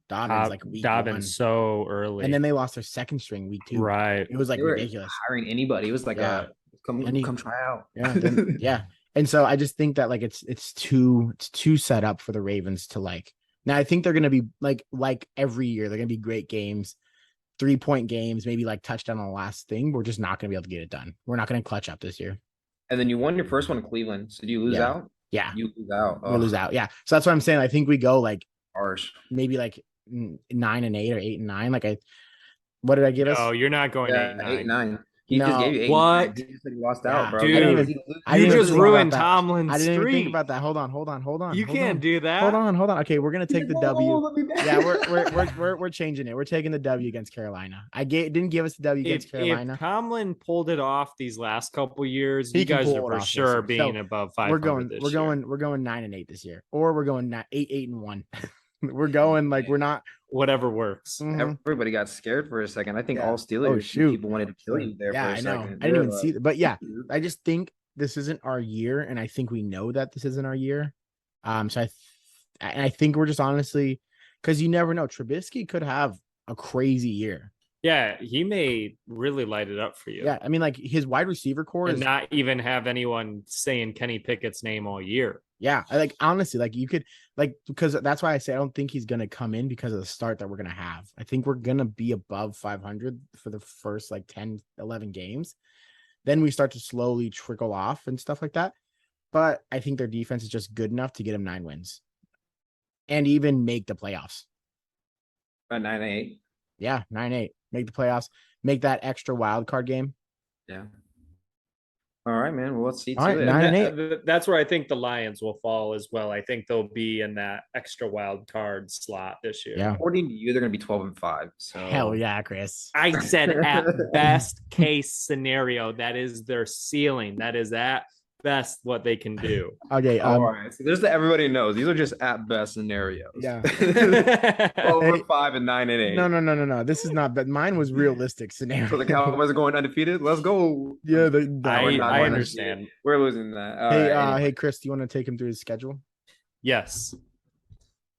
Dobbins like week Dobbins 1, so early. and then they lost their second string week 2. Right. It was like they were ridiculous. hiring anybody. It was like Yeah. come And he- come try out. Yeah. And so I just think that like it's too set up for the Ravens to like. Now I think they're gonna be like every year, they're gonna be great games, 3-point games, maybe like touchdown on the last thing. We're just not gonna be able to get it done. We're not gonna clutch up this year. And then you won your first one in Cleveland. So do you lose Yeah. out? Yeah. You lose out. We lose out. Yeah. So that's what I'm saying. I think we go like Harsh. maybe like 9-8 or 8-9. What did I give us? No, you're not going Yeah, 8-9. 8-9. He No. just gave you 8. What? He just said he lost Yeah. out, bro. Dude, He you lose. I You didn't just even think ruined about that. Tomlin's I didn't even think streak. about that. Hold on. You hold can't on. do that. Hold on. Okay, we're gonna take the W. Let me back. Yeah, we're changing it. We're taking the W against Carolina. Didn't give us the W against Carolina. If Tomlin pulled it off these last couple years, He you can guys pull are it for off this sure year. being So, above 500 this year. we're going 9-8 this year, or we're going 8-1. We're going like we're not. Whatever works. Mhm. Everybody got scared for a second. I think Yeah. all Steelers shoot. people wanted to kill you there Yeah, for a I know. second. I didn't even They're see like, that, but yeah, I just think this isn't our year, and I think we know that this isn't our year. So I think we're just honestly, because you never know, Trubisky could have a crazy year. Yeah, he may really light it up for you. Yeah, I mean, like his wide receiver core And is not even have anyone saying Kenny Pickett's name all year. yeah. Like honestly, like you could because that's why I say I don't think he's gonna come in because of the start that we're gonna have. I think we're gonna be above 500 for the first like 10, 11 games. Then we start to slowly trickle off and stuff like that. But I think their defense is just good enough to get them 9 wins and even make the playoffs. 9-8. Yeah, 9-8, make the playoffs, make that extra wild card game. Yeah. All right, man. Well, let's see. All right, to it. 9-8. That's where I think the Lions will fall as well. I think they'll be in that extra wild card slot this year. Yeah. According to you, they're going to be 12-5. So Hell yeah, Chris. I said at best case scenario, that is their ceiling. That is at best what they can do. Okay. All right. So there's the everybody knows. These are just at best scenarios. Yeah. 12-5 and 9-8. No. This is not. But mine was realistic scenario. So the Cowboys are going undefeated. Let's go. Yeah, I understand. We're losing that. All Hey, right, anyway. hey, Chris, do you want to take him through his schedule? Yes.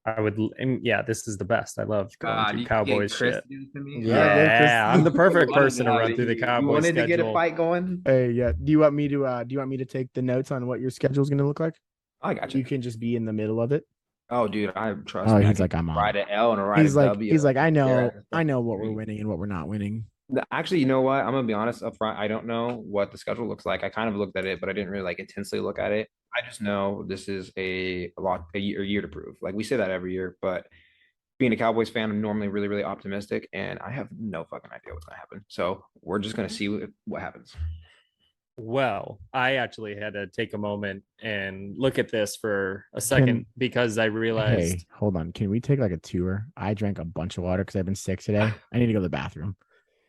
I would, and yeah, this is the best. I love going through you Cowboys get Chris shit. to do this to me? Yeah, go, Chris. Yeah, I'm the perfect You wanted person to run through the you Cowboys wanted schedule. to get a fight going? Hey, yeah. Do you want me to take the notes on what your schedule is going to look like? I got You you. can just be in the middle of it. Oh, dude, I trust Oh, me. I he's can like, I'm on. ride an L and ride He's a like, W. he's like, I know Yeah. what we're winning and what we're not winning. Actually, you know what? I'm gonna be honest up front. I don't know what the schedule looks like. I kind of looked at it, but I didn't really like intensely look at it. I just know this is a year to prove. Like we say that every year, but being a Cowboys fan, I'm normally really, really optimistic, and I have no fucking idea what's gonna happen. So we're just gonna see what happens. Well, I actually had to take a moment and look at this for a second because I realized. Hey, hold on. Can we take like a tour? I drank a bunch of water because I've been sick today. I need to go to the bathroom.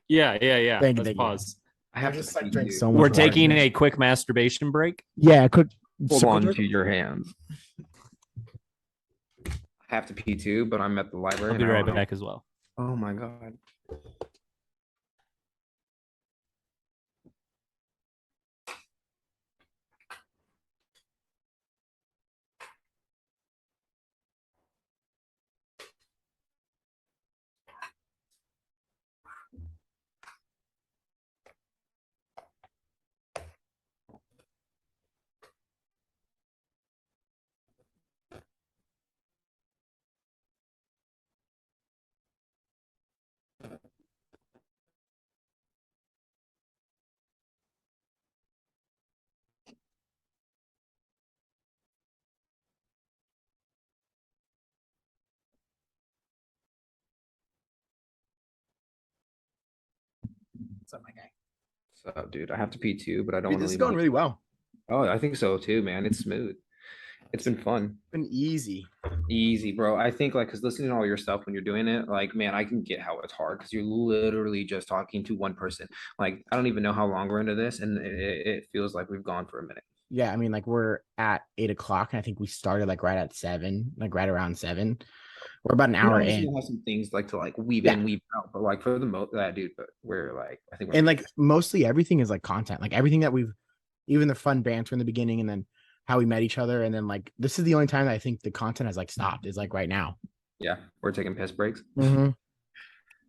Yeah. Thank you, Let's thank you. pause. I have just to like pee drink too. so much We're water. taking a quick masturbation break. Yeah, quick. Hold so on quick- to your hands. I have to pee too, but I'm at the library. I'll be and I right don't know- back as well. Oh my god. What's up, my guy? So, dude, I have to pee too, but I don't Dude, want to this is leave. going really well. Oh, I think so too, man. It's smooth. It's been fun. Been easy. Easy, bro. I think like because listening to all your stuff when you're doing it, like man, I can get how it's hard because you're literally just talking to one person. Like I don't even know how long we're into this, and it feels like we've gone for a minute. Yeah, I mean, like we're at 8 o'clock, and I think we started like right at 7, like right around 7. We're about an hour Obviously, in, we'll have some things like to like weave Yeah. in, weave out, but like for the most that dude, but we're like I think we're and like mostly everything is like content, like everything that we've, even the fun banter in the beginning, and then how we met each other, and then like this is the only time that I think the content has like stopped is like right now. yeah, we're taking piss breaks. Mm-hmm.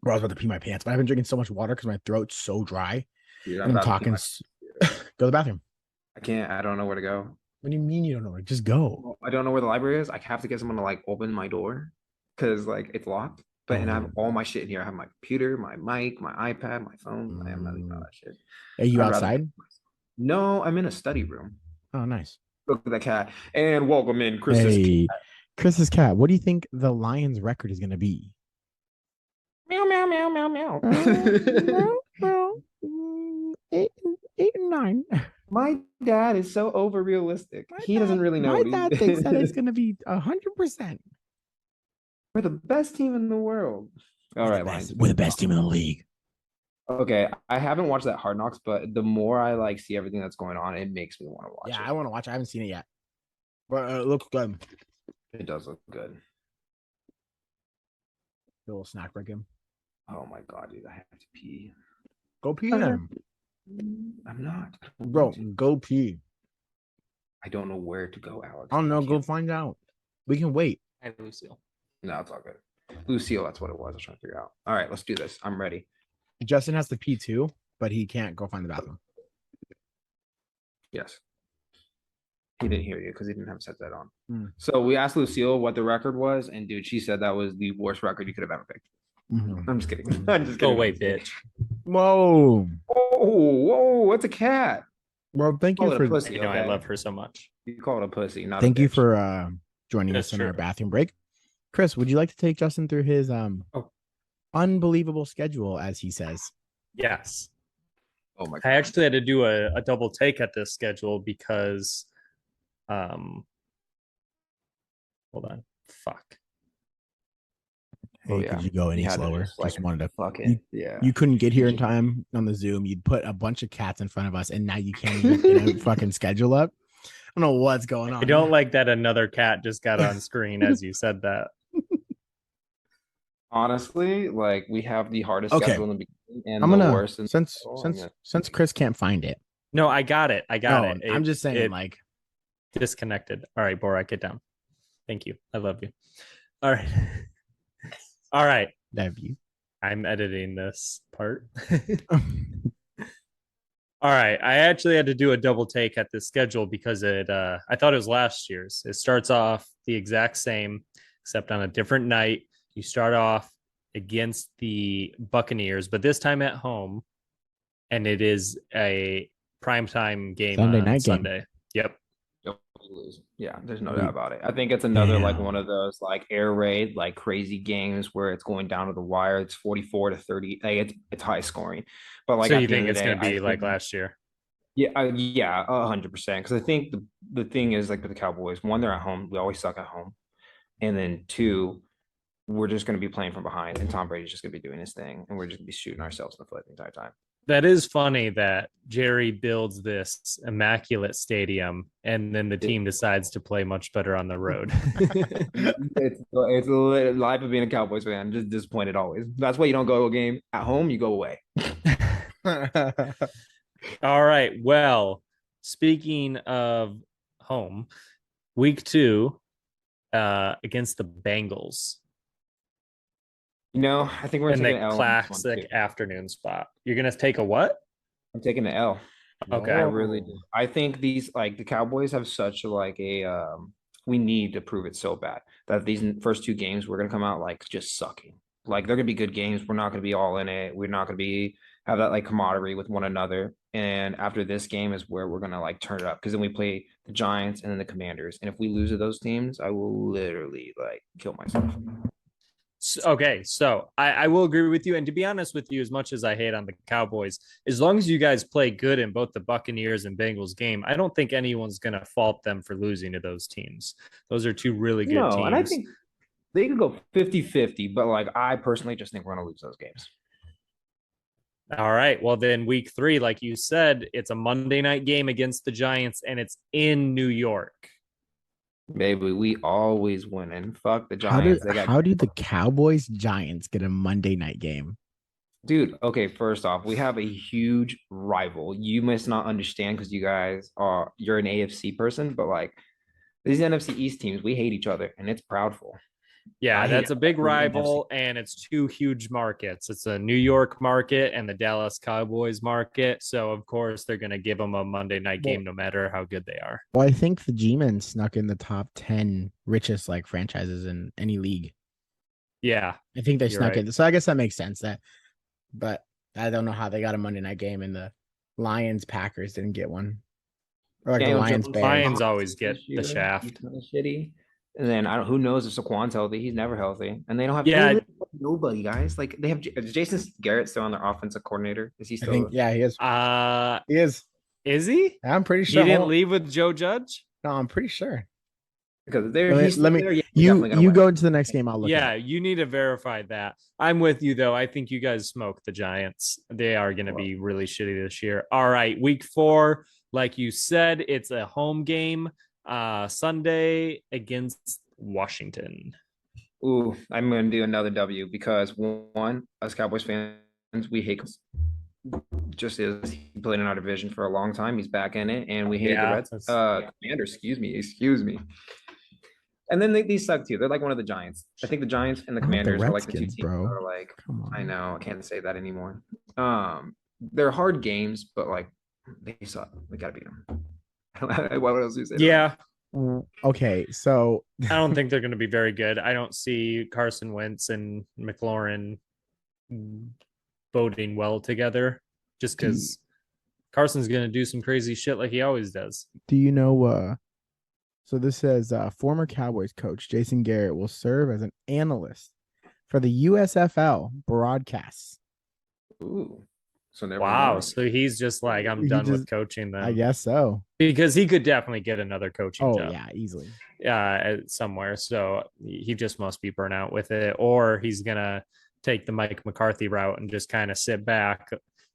Bro, I was about to pee my pants, but I've been drinking so much water because my throat's so dry. Dude, And I'm about to pee talking. my- Go to the bathroom. I can't. I don't know where to go. What do you mean you don't know where? Just go. Well, I don't know where the library is. I have to get someone to like open my door because like it's locked. But and I have all my shit in here. I have my computer, my mic, my iPad, my phone. I am not even all that shit. Are you I'd rather- outside? No, I'm in a study room. Oh, nice. Look at that cat. And welcome in Chris's Hey, cat. Chris's cat. What do you think the Lions' record is going to be? Meow meow meow meow meow. Eight and 9. My dad is so over realistic. He doesn't really know. My what he's- dad thinks that it's going to be 100%. We're the best team in the world. All right, Lions. We're the best team in the league. Okay, I haven't watched that Hard Knocks, but the more I like see everything that's going on, it makes me want to watch Yeah, it. I want to watch. I haven't seen it yet, but it looks good. It does look good. A little snack break him. Oh my god, dude, I have to pee. Go pee then, I'm not. I don't bro. want to. Go pee. I don't know where to go, Alex. I don't know. I Go can't- find out. We can wait. Hi, Lucille. No, it's all good. Lucille, that's what it was. I was trying to figure out. All right, let's do this. I'm ready. Justin has to pee too, but he can't go find the bathroom. Yes. He didn't hear you because he didn't have set that on. Hmm. So we asked Lucille what the record was, and dude, she said that was the worst record you could have ever picked. I'm just kidding. I'm just Go kidding. away, bitch. Whoa, Oh, whoa, what's a cat? well, thank Call you it a for pussy. You know, I okay? love her so much. You call it a pussy, not. thank a you bitch. for joining That's us in our true. bathroom break. Chris, would you like to take Justin through his Oh. unbelievable schedule, as he says? Yes. Oh my I god. actually had to do a double take at this schedule because hold on. Fuck. Hey, Oh, yeah. could you go any You had to slower? just, like, wanted to. Fucking yeah. You couldn't get here in time on the Zoom. You'd put a bunch of cats in front of us, and now you can't even get a fucking schedule up. I don't know what's going on. I don't like that another cat just got on screen as you said that. Honestly, like we have the hardest Okay. schedule in the beginning and I'm the gonna worst. In since Oh, since yeah. since Chris can't find it. No, I got it. I got No, it. I'm It- just saying, it like, disconnected. All right, Borak, get down. Thank you. I love you. All right. All right. love you. I'm editing this part. All right. I actually had to do a double take at this schedule because I thought it was last year's. It starts off the exact same, except on a different night. You start off against the Buccaneers, but this time at home, and it is a primetime game Sunday on night game. Sunday. Yep. Yep, we lose. Yeah, there's no We- doubt about it. I think it's another like Damn. one of those like air raid, like crazy games where it's going down to the wire. It's 44-30. Like it's high scoring. But like So at you the think end of it's the going day, to be I like think- last year? Yeah, 100%. Because I think the thing is like with the Cowboys, one, they're at home. We always suck at home, and then two, we're just going to be playing from behind, and Tom Brady's just going to be doing his thing, and we're just going to be shooting ourselves in the foot the entire time. That is funny that Jerry builds this immaculate stadium and then the team decides to play much better on the road. It's a life of being a Cowboys fan. Just disappointed always. That's why you don't go to a game at home. You go away. All right. Well, speaking of home, week 2 against the Bengals I think we're in taking the an L on this one, classic too. afternoon spot. You're gonna take a what? I'm taking the L. Okay. I really do. I think these like the Cowboys have such like a we need to prove it so bad that these first 2 games we're gonna come out like just sucking. Like they're gonna be good games. We're not gonna be all in it. We're not gonna be have that like camaraderie with one another. And after this game is where we're gonna like turn it up because then we play the Giants and then the Commanders. And if we lose to those teams, I will literally like kill myself. Okay, so I will agree with you. And to be honest with you, as much as I hate on the Cowboys, as long as you guys play good in both the Buccaneers and Bengals game, I don't think anyone's going to fault them for losing to those teams. Those are 2 really good teams. And I think they could go 50-50, but like I personally just think we're gonna lose those games. All right. Well, then week 3, like you said, it's a Monday night game against the Giants and it's in New York. Baby, we always winning. Fuck the How do Giants. how do the Cowboys Giants get a Monday night game? Dude, okay, first off, we have a huge rival. You must not understand because you're an AFC person, but like these NFC East teams, we hate each other and it's proudful. Yeah, I hate that's a big every rival, and it's 2 huge markets. It's a New York market and the Dallas Cowboys market. So, of course, they're going to give them a Monday night game no matter how good they are. Well, I think the G-Men snuck in the top 10 richest like franchises in any league. Yeah, I think they snuck right. in. So I guess that makes sense. But I don't know how they got a Monday night game and the Lions Packers didn't get one. Or like the Lions Bears. Lions always get the shaft. He's kind of shitty. And then who knows if Saquon's healthy? He's never healthy, and they don't have nobody, guys. Like they have is Jason Garrett still on their offensive coordinator? Is he still? I think, yeah, he is. He is. Is he? I'm pretty sure. He didn't leave with Joe Judge? No, I'm pretty sure. Because let me you go into the next game. I'll look. Yeah, you need to verify that. I'm with you though. I think you guys smoked the Giants. They are going to be really shitty this year. All right, week 4, like you said, it's a home game. Sunday against Washington. Ooh, I'm gonna do another W because one, us Cowboys fans, we hate just is he played in our division for a long time. He's back in it, and we hate the Reds. Commanders, excuse me. And then these suck too. They're like one of the Giants. I think the Giants and the Commanders are like the 2 teams that are like. Come on. I know I can't say that anymore. They're hard games, but like they suck. We gotta beat them. What else do you say? Yeah. Okay, so I don't think they're going to be very good. I don't see Carson Wentz and McLaurin voting well together just because Carson's going to do some crazy shit like he always does. Do you know so this says former Cowboys coach Jason Garrett will serve as an analyst for the USFL broadcasts. Ooh. So wow. So he's just like, I'm done with coaching then. I guess so. Because he could definitely get another coaching job. Oh, yeah, easily. Somewhere. So he just must be burnt out with it. Or he's going to take the Mike McCarthy route and just kind of sit back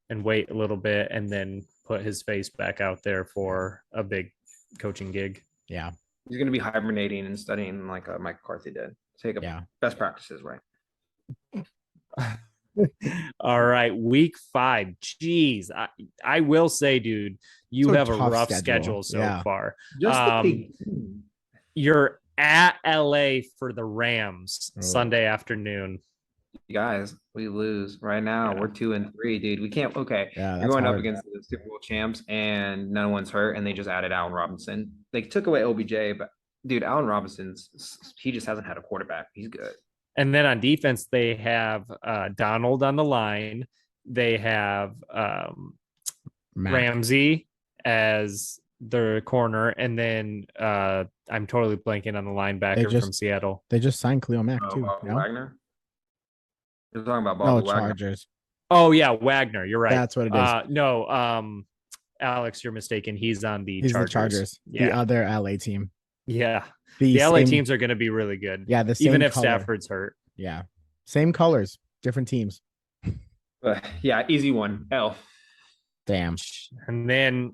and wait a little bit and then put his face back out there for a big coaching gig. Yeah. He's going to be hibernating and studying like Mike McCarthy did. Take best practices, right? All right, week 5. Jeez, I will say, dude, you have a rough schedule so far. You're at LA for the Rams Sunday afternoon. Guys, we lose right now. We're 2-3, dude. We can't. Okay, you're going up against the Super Bowl champs, and no one's hurt, and they just added Allen Robinson. They took away OBJ, but dude, Allen he just hasn't had a quarterback. He's good. And then on defense, they have Donald on the line. They have Ramsey as their corner. And then I'm totally blanking on the linebacker from Seattle. They just signed Khalil Mack too. Wagner? You're talking about Bobby Wagner. Chargers. Oh, yeah, Wagner. You're right. That's what it is. No, Alex, you're mistaken. He's on the Chargers. The Chargers. Yeah. The other LA team. Yeah. The LA teams are going to be really good. Yeah, even if Stafford's hurt. Yeah. Same colors, different teams. Yeah, easy one. L. Damn. And then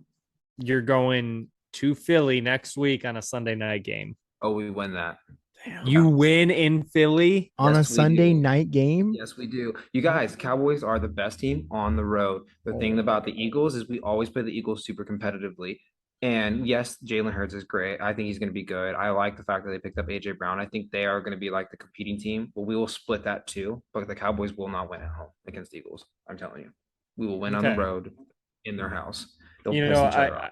you're going to Philly next week on a Sunday night game. Oh, we win that. Damn. You win in Philly On Yes, a we Sunday do. night game? Yes, we do. You guys, Cowboys are the best team on the road. The thing about the Eagles is we always play the Eagles super competitively. And yes, Jalen Hurts is great. I think he's going to be good. I like the fact that they picked up AJ Brown. I think they are going to be like the competing team, but we will split that too. But the Cowboys will not win at home against the Eagles. I'm telling you, we will win on the Okay. road in their house. They'll You piss know, each other off.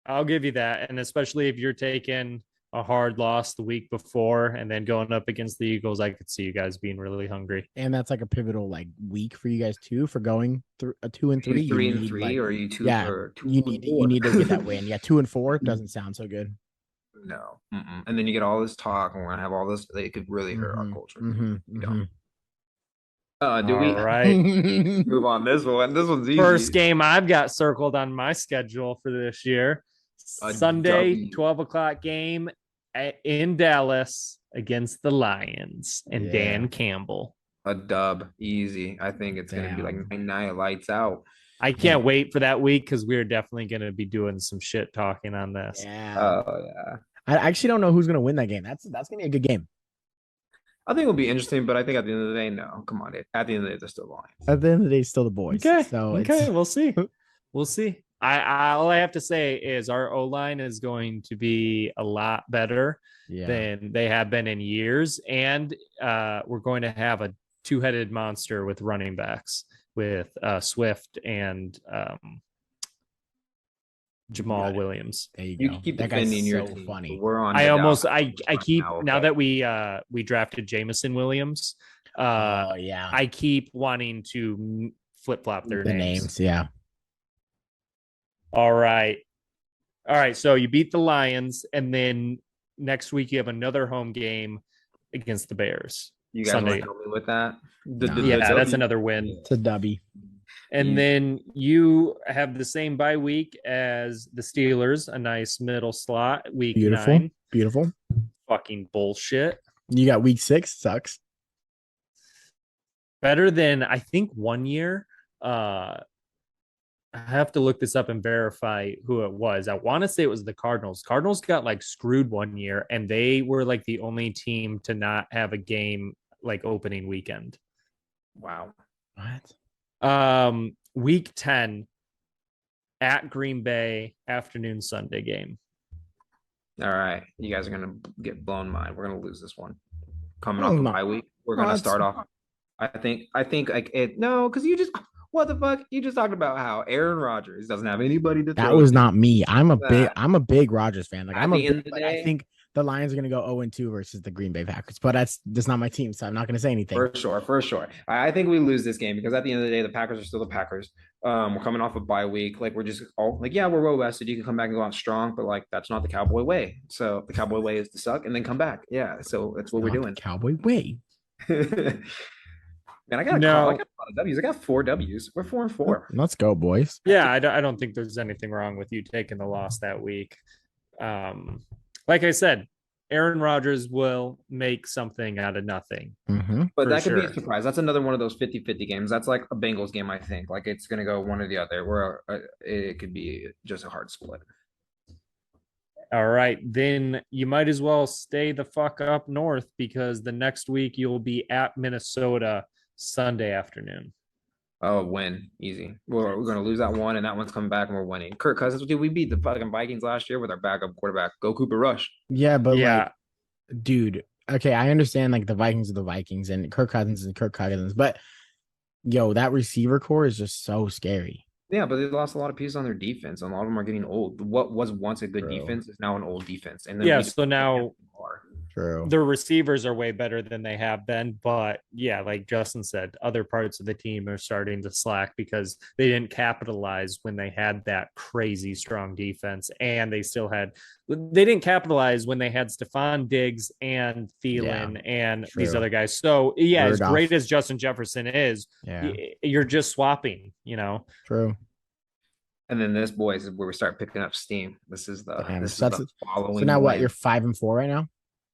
I'll give you that. And especially if you're taking a hard loss the week before and then going up against the Eagles, I could see you guys being really hungry. And that's like a pivotal like week for you guys too for going through a 2-3. You 3 You and need, 3, like, or are you 2 yeah, or 2 you and need 4? you need to get that win. Yeah, 2-4 doesn't sound so good. No. And then you get all this talk, and we're gonna have all this. It could really hurt our culture. We don't. Do we? All right. Move on this one. This one's easy. First game I've got circled on my schedule for this year. A Sunday, W. 12 o'clock game in Dallas against the Lions and Yeah. Dan Campbell. A dub, easy. I think it's gonna be like Damn. 9 lights out. I can't wait for that week because we're definitely going to be doing some shit talking on this. Yeah. Oh yeah. I actually don't know who's gonna win that game. That's gonna be a good game. I think it'll be interesting, but I think at the end of the day, no. Come on, at the end of the day, they're still Lions. At the end of the day, it's still the boys. Okay. So Okay. We'll see. We'll see. All I have to say is our O-line is going to be a lot better than they have been in years. And we're going to have a two-headed monster with running backs with Swift and Jamal Williams. There you You go. keep that guy's defending your so team. funny. We're on. I keep now that we drafted Jamison Williams. Yeah. I keep wanting to flip flop their names. Yeah. All right. So you beat the Lions, and then next week you have another home game against the Bears. You guys want to help me with that? That's another win. It's a dubby. And then you have the same bye week as the Steelers, a nice middle slot, week 9. Beautiful. Fucking bullshit. You got week 6, sucks. Better than, I think, 1 year. I have to look this up and verify who it was. I want to say it was the Cardinals. Cardinals got like screwed 1 year, and they were like the only team to not have a game like opening weekend. Wow. What? Week 10 at Green Bay, afternoon Sunday game. All right. You guys are gonna get blown mind. We're gonna lose this one. Coming off the bye week, we're gonna start off. I think like it. No, because you just. What the fuck? You just talked about how Aaron Rodgers doesn't have anybody to throw. That was not me. I'm a big Rodgers fan. Like At the end of the day, I think the Lions are gonna go 0-2 versus the Green Bay Packers, but that's not my team, so I'm not gonna say anything. For sure. I think we lose this game because at the end of the day, the Packers are still the Packers. We're coming off a bye week. Like we're just all like, yeah, we're well rested. You can come back and go out strong, but like that's not the Cowboy way. So the Cowboy way is to suck and then come back. Yeah. So that's what we're doing. Cowboy way. Man, I got a lot of W's. I got 4 W's. We're 4-4. Let's go, boys. Yeah, I don't think there's anything wrong with you taking the loss that week. Like I said, Aaron Rodgers will make something out of nothing. But that could be a surprise. That's another one of those 50-50 games. That's like a Bengals game, I think. Like it's going to go one or the other, where it could be just a hard split. All right, then you might as well stay the fuck up north because the next week you'll be at Minnesota Sunday afternoon. Oh, win. Easy. We're going to lose that one, and that one's coming back, and we're winning. Kirk Cousins, we beat the fucking Vikings last year with our backup quarterback. Go Cooper Rush. Yeah, but like, dude, okay, I understand like the Vikings are the Vikings and Kirk Cousins is Kirk Cousins, but yo, that receiver core is just so scary. Yeah, but they lost a lot of pieces on their defense, and a lot of them are getting old. What was once a good defense is now an old defense. And then so now True. Their receivers are way better than they have been, but yeah, like Justin said, other parts of the team are starting to slack because they didn't capitalize when they had that crazy strong defense, and they didn't capitalize when they had Stephon Diggs and Thielen and these other guys. So yeah, as great as Justin Jefferson is, you're just swapping, you know. True. And then this, boys, is where we start picking up steam. This is the following. So now what? You're 5-4 right now?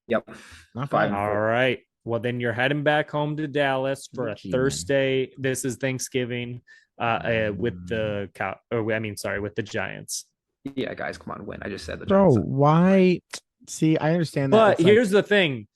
Yep. Not 5. All right. Well, then you're heading back home to Dallas for a Thursday. This is Thanksgiving. with the with the Giants. Yeah, guys, come on, win. I just said the Bro, Giants. why? See, I understand that. But It's like, here's the thing.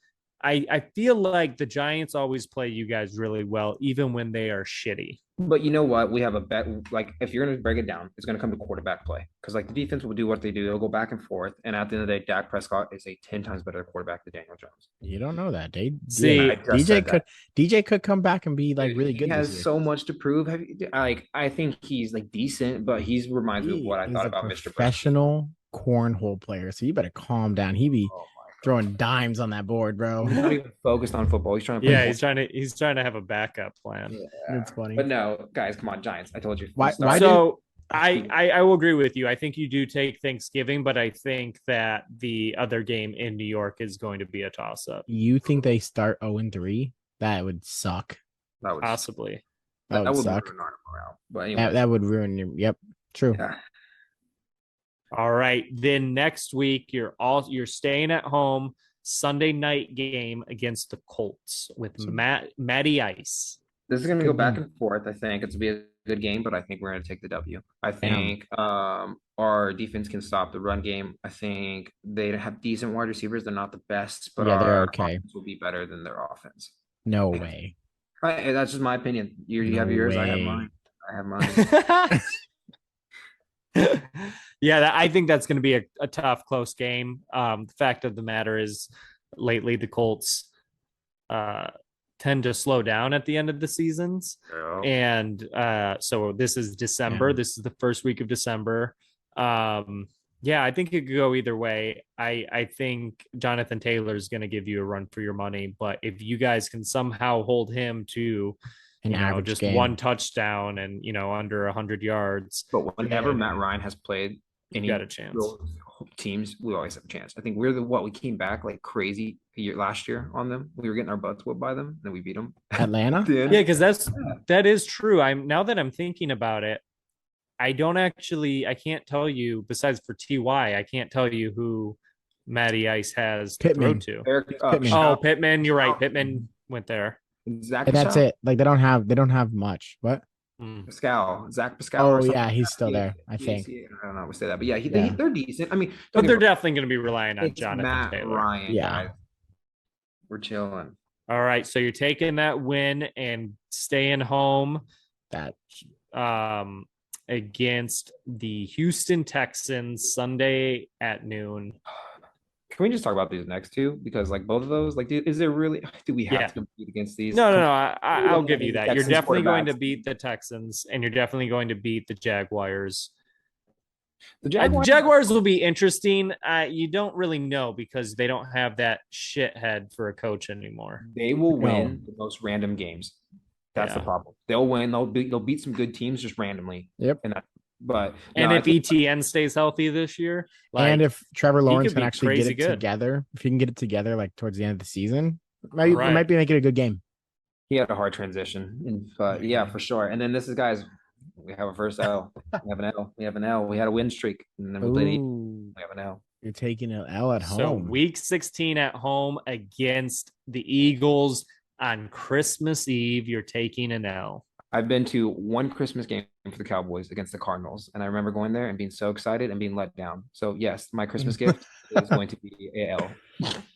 I feel like the Giants always play you guys really well, even when they are shitty. But you know what? We have a bet. Like, if you're going to break it down, it's going to come to quarterback play because, like, the defense will do what they do. They'll go back and forth. And at the end of the day, Dak Prescott is a 10 times better quarterback than Daniel Jones. you don't know that. See, I just DJ said could that. DJ could come back and be like Dude, really he good has this year. so much to prove. I think he's like decent, but he reminds me of what I He's thought a about Mr. Prescott. professional cornhole player, so you better calm down. He be Oh my God. throwing dimes on that board, bro. He's not even focused on football. He's trying to play yeah, football. he's trying to have a backup plan. Yeah. It's funny. But no, guys, come on, Giants. I told you. Why Start. So I will agree with you. I think you do take Thanksgiving, but I think that the other game in New York is going to be a toss up. You think they start 0-3? That would suck. That would Possibly. That would suck. ruin our morale. But anyway, That would ruin your. Yep, true. yeah. All right. Then next week you're staying at home. Sunday night game against the Colts with Matty Ice. This is going to go Good back game. and forth. I think it's going to be a good game, but I think we're going to take the W. I think our defense can stop the run game. I think they have decent wide receivers. They're not the best, but Yeah, they're our okay. offense will be better than their offense. No way. That's just my opinion. You have No yours. I have way. mine. I have mine. Yeah, I think that's going to be a tough, close game. The fact of the matter is, lately the Colts tend to slow down at the end of the seasons, and so this is December. Yeah. This is the first week of December. Yeah, I think it could go either way. I think Jonathan Taylor is going to give you a run for your money, but if you guys can somehow hold him to An average just game. one touchdown and under 100 yards, But whenever Matt Ryan has played any got a chance. teams, we always have a chance. I think we came back like crazy last year on them. We were getting our butts whipped by them, and then we beat them. Atlanta? Yeah, because that is true. Now that I'm thinking about it, I can't tell you, besides for TY, I can't tell you who Matty Ice has to throw Pittman. to. Pittman. Oh, Pittman, you're right. Pittman went there. Zach And that's Pascal. it. Like they don't have much. What? Zach Pascal. Oh or something yeah, like he's that. still there. I think. I don't know. We say that, but yeah, Yeah. they're decent. I mean, But don't they're get me wrong, definitely going to be relying on it's Jonathan Matt Taylor. Ryan. Yeah. Guys. We're chilling. All right, so you're taking that win and staying home That against the Houston Texans Sunday at noon. Can we just talk about these next two? Because like both of those, like, is there really? Do we have Yeah. to compete against these? No. I'll give you that. You're Texans definitely going to quarterbacks. beat the Texans, and you're definitely going to beat the Jaguars. The The Jaguars will be interesting. You don't really know because they don't have that shithead for a coach anymore. They will No. win the most random games. That's the Yeah. problem. They'll win. They'll beat some good teams just randomly. Yep. But And no, I if think- ETN stays healthy this year, and if Trevor Lawrence could can be actually get crazy it good. together, if he can get it together like towards the end of the season, it might Right. be making a good game. he had a hard transition, but yeah, for sure. And then this is guys. We have a first L. We have an L. We have an L. We had a win streak, and then we played. Ooh, We have an L. you're taking an L at So home. week 16 at home against the Eagles on Christmas Eve, you're taking an L. I've been to one Christmas game for the Cowboys against the Cardinals, and I remember going there and being so excited and being let down. So yes, my Christmas gift is going to be a L.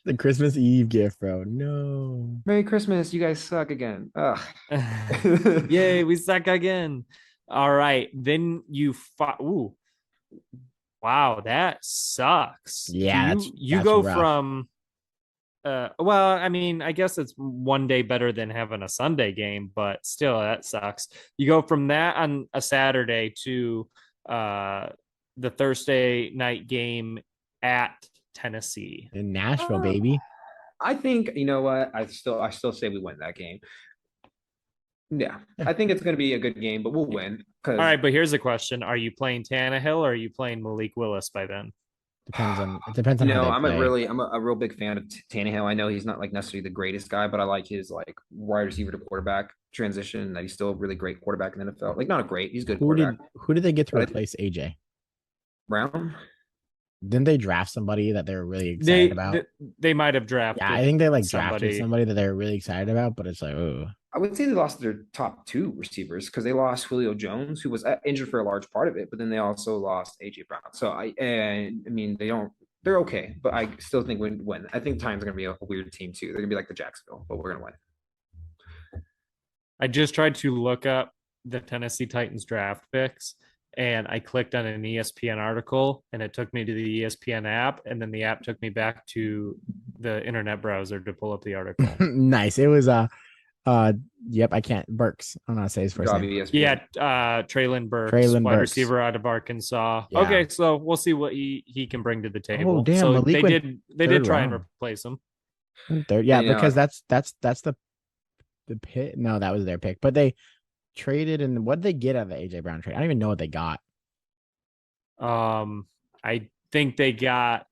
The Christmas Eve gift, bro. No. Merry Christmas, you guys suck again. Ugh. Yay, we suck again. All right. Then you ooh. Wow, that sucks. Yeah, you that's go rough. from well, I mean, I guess it's one day better than having a Sunday game, but still that sucks. You go from that on a Saturday to the Thursday night game at Tennessee. In Nashville, baby. I think you know what. I still say we win that game. Yeah, I think it's going to be a good game, but we'll win. All right, but here's a question: are you playing Tannehill or are you playing Malik Willis by then? It depends on how No, they I'm play. a real big fan of Tannehill. I know he's not like necessarily the greatest guy, but I like his like wide receiver to quarterback transition. That he's still a really great quarterback in the NFL. Like not a great, he's a good quarterback. Who did they get to But I- replace AJ? Brown. Didn't they draft somebody that they were really excited about? They might have drafted. Yeah, I think they like drafted somebody. somebody that they were really excited about, but it's like, oh, I would say they lost their top two receivers because they lost Julio Jones, who was injured for a large part of it, but then they also lost AJ Brown. So I mean, they're okay, but I still think we win. I think Titans are going to be a weird team too. They're going to be like the Jacksonville, but we're going to win. I just tried to look up the Tennessee Titans draft picks, and I clicked on an ESPN article, and it took me to the ESPN app, and then the app took me back to the internet browser to pull up the article. Nice. It was yep, I can't. Burks. I don't know how to say his first name. ESPN. Yeah, Traylon Burks, Traylon wide Burks. receiver out of Arkansas. Yeah. Okay, so we'll see what he can bring to the table. Oh, damn, so Malik went they third did try and round. replace him. Third, yeah, Yeah. because that's the pick. No, that was their pick. But they traded, and what did they get out of the AJ Brown trade? I don't even know what they got. I think they got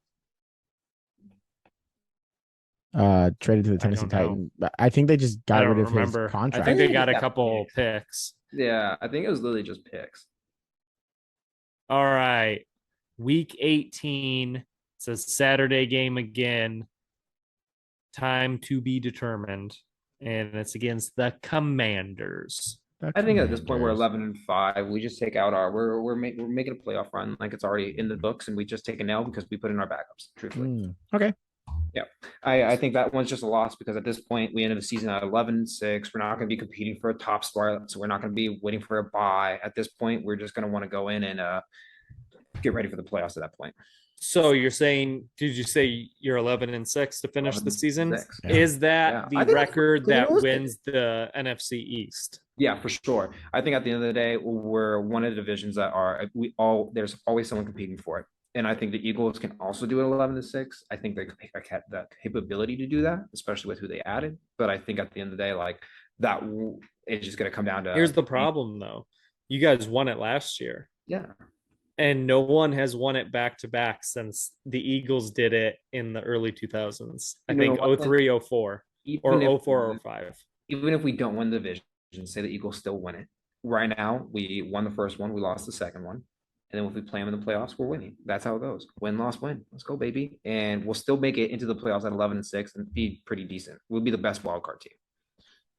Traded to the Tennessee Titans. But I think they just got rid of his I contract. think they got a couple picks. Yeah, I think it was literally just picks. All right. Week 18. It's a Saturday game again. Time to be determined. And it's against the Commanders. I think at this point we're 11-5. We just take out we're making a playoff run like it's already in the books, and we just take a L because we put in our backups. Truthfully, Okay. yeah. I think that one's just a loss because at this point we ended the season at 11-6. We're not going to be competing for a top spot, so we're not going to be waiting for a bye. At this point, we're just going to want to go in and get ready for the playoffs at that point. So you're saying, did you say you're 11-6 to finish the season? 11-6. Yeah. Is that Yeah. I the think record that's that realistic. wins the NFC East? Yeah, for sure. I think at the end of the day, we're one of the divisions that there's always someone competing for it. And I think the Eagles can also do it 11-6. I think they have the capability to do that, especially with who they added. But I think at the end of the day, like that, it's just going to come down to. Here's the problem, though. You guys won it last year. Yeah. And no one has won it back to back since the Eagles did it in the early 2000s. I think 03, 04, or 04 or 05. Even if we don't win the division, say the Eagles still win it. Right now, we won the first one, we lost the second one. And then if we play them in the playoffs, we're winning. That's how it goes. Win, loss, win. Let's go, baby. And we'll still make it into the playoffs at 11-6 and be pretty decent. We'll be the best wild card team.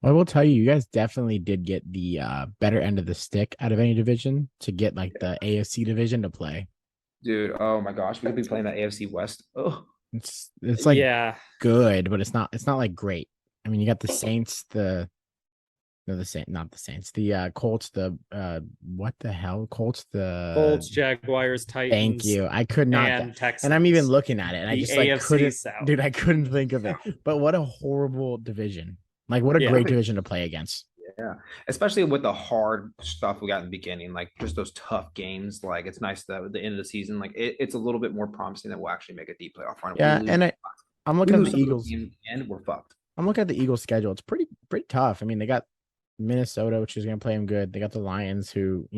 I will tell you, you guys definitely did get the better end of the stick out of any division to get like the AFC division to play. Dude, oh my gosh, we could be playing that AFC West. Oh, it's like yeah, good, but it's not like great. I mean, you got the Saints, not the Saints, the Colts, what the hell? Colts, Jaguars, Titans. Thank you. I could not, and Texans. and I'm even looking at it, and I just like couldn't, South. dude. I couldn't think of it. But what a horrible division! Like, what a great division to play against. Yeah, especially with the hard stuff we got in the beginning, like just those tough games. Like it's nice that at the end of the season, like it's a little bit more promising that we'll actually make a deep playoff run. Yeah, and I'm looking at the Eagles, and we're fucked. I'm looking at the Eagles schedule. It's pretty tough. I mean, they got Minnesota, which is going to play them good. They got the Lions, who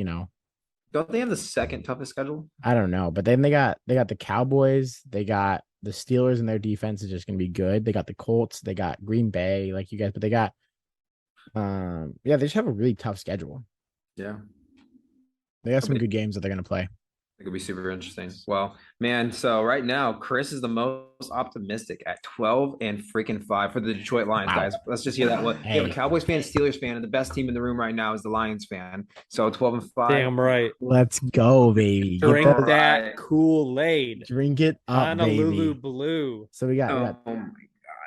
don't they have the second toughest schedule? I don't know, but then they got the Cowboys, they got the Steelers, and their defense is just going to be good. They got the Colts, they got Green Bay, like you guys, but they got they just have a really tough schedule. Yeah, they got some good games that they're going to play. It could be super interesting. Well, man, so right now Chris is the most optimistic at 12-5 for the Detroit Lions, guys. Let's just hear that. We have a Cowboys fan, Steelers fan, and the best team in the room right now is the Lions fan. So 12-5. Damn right. Let's go, baby. Drink that Kool-Aid. Drink it up, Honolulu baby. Blue. So we got, oh my God.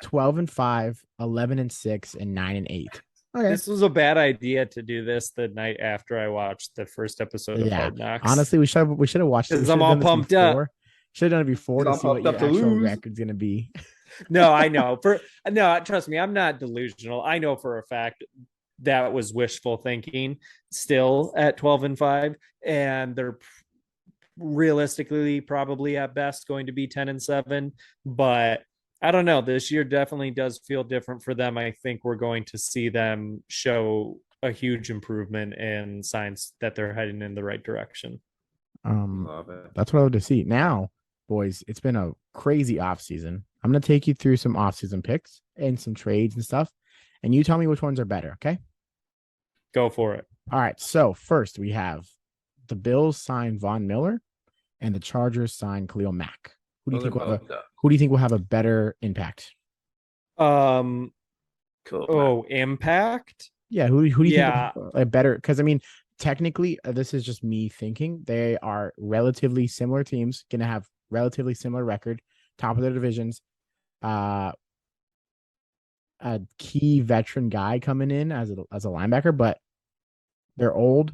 12-5, 11-6, and 9-8. Okay. This was a bad idea to do this the night after I watched the first episode of Hard Knocks. Honestly, we should have watched it. Because I'm all pumped up. Should have done it before to see what your actual record's gonna be. No, I know. Trust me, I'm not delusional. I know for a fact that was wishful thinking. Still at 12-5, and they're realistically probably at best going to be 10-7, but I don't know. This year definitely does feel different for them. I think we're going to see them show a huge improvement and signs that they're heading in the right direction. Love it. That's what I love to see. Now, boys, it's been a crazy offseason. I'm going to take you through some offseason picks and some trades and stuff, and you tell me which ones are better, okay? Go for it. All right. So first, we have the Bills sign Von Miller, and the Chargers sign Khalil Mack. Who do you think will have a better impact? Cool. Oh, impact. Yeah, who do you Yeah. think is better? Because I mean, technically, this is just me thinking. They are relatively similar teams, gonna have relatively similar record, top of their divisions. Uh, a key veteran guy coming in as a linebacker, but they're old.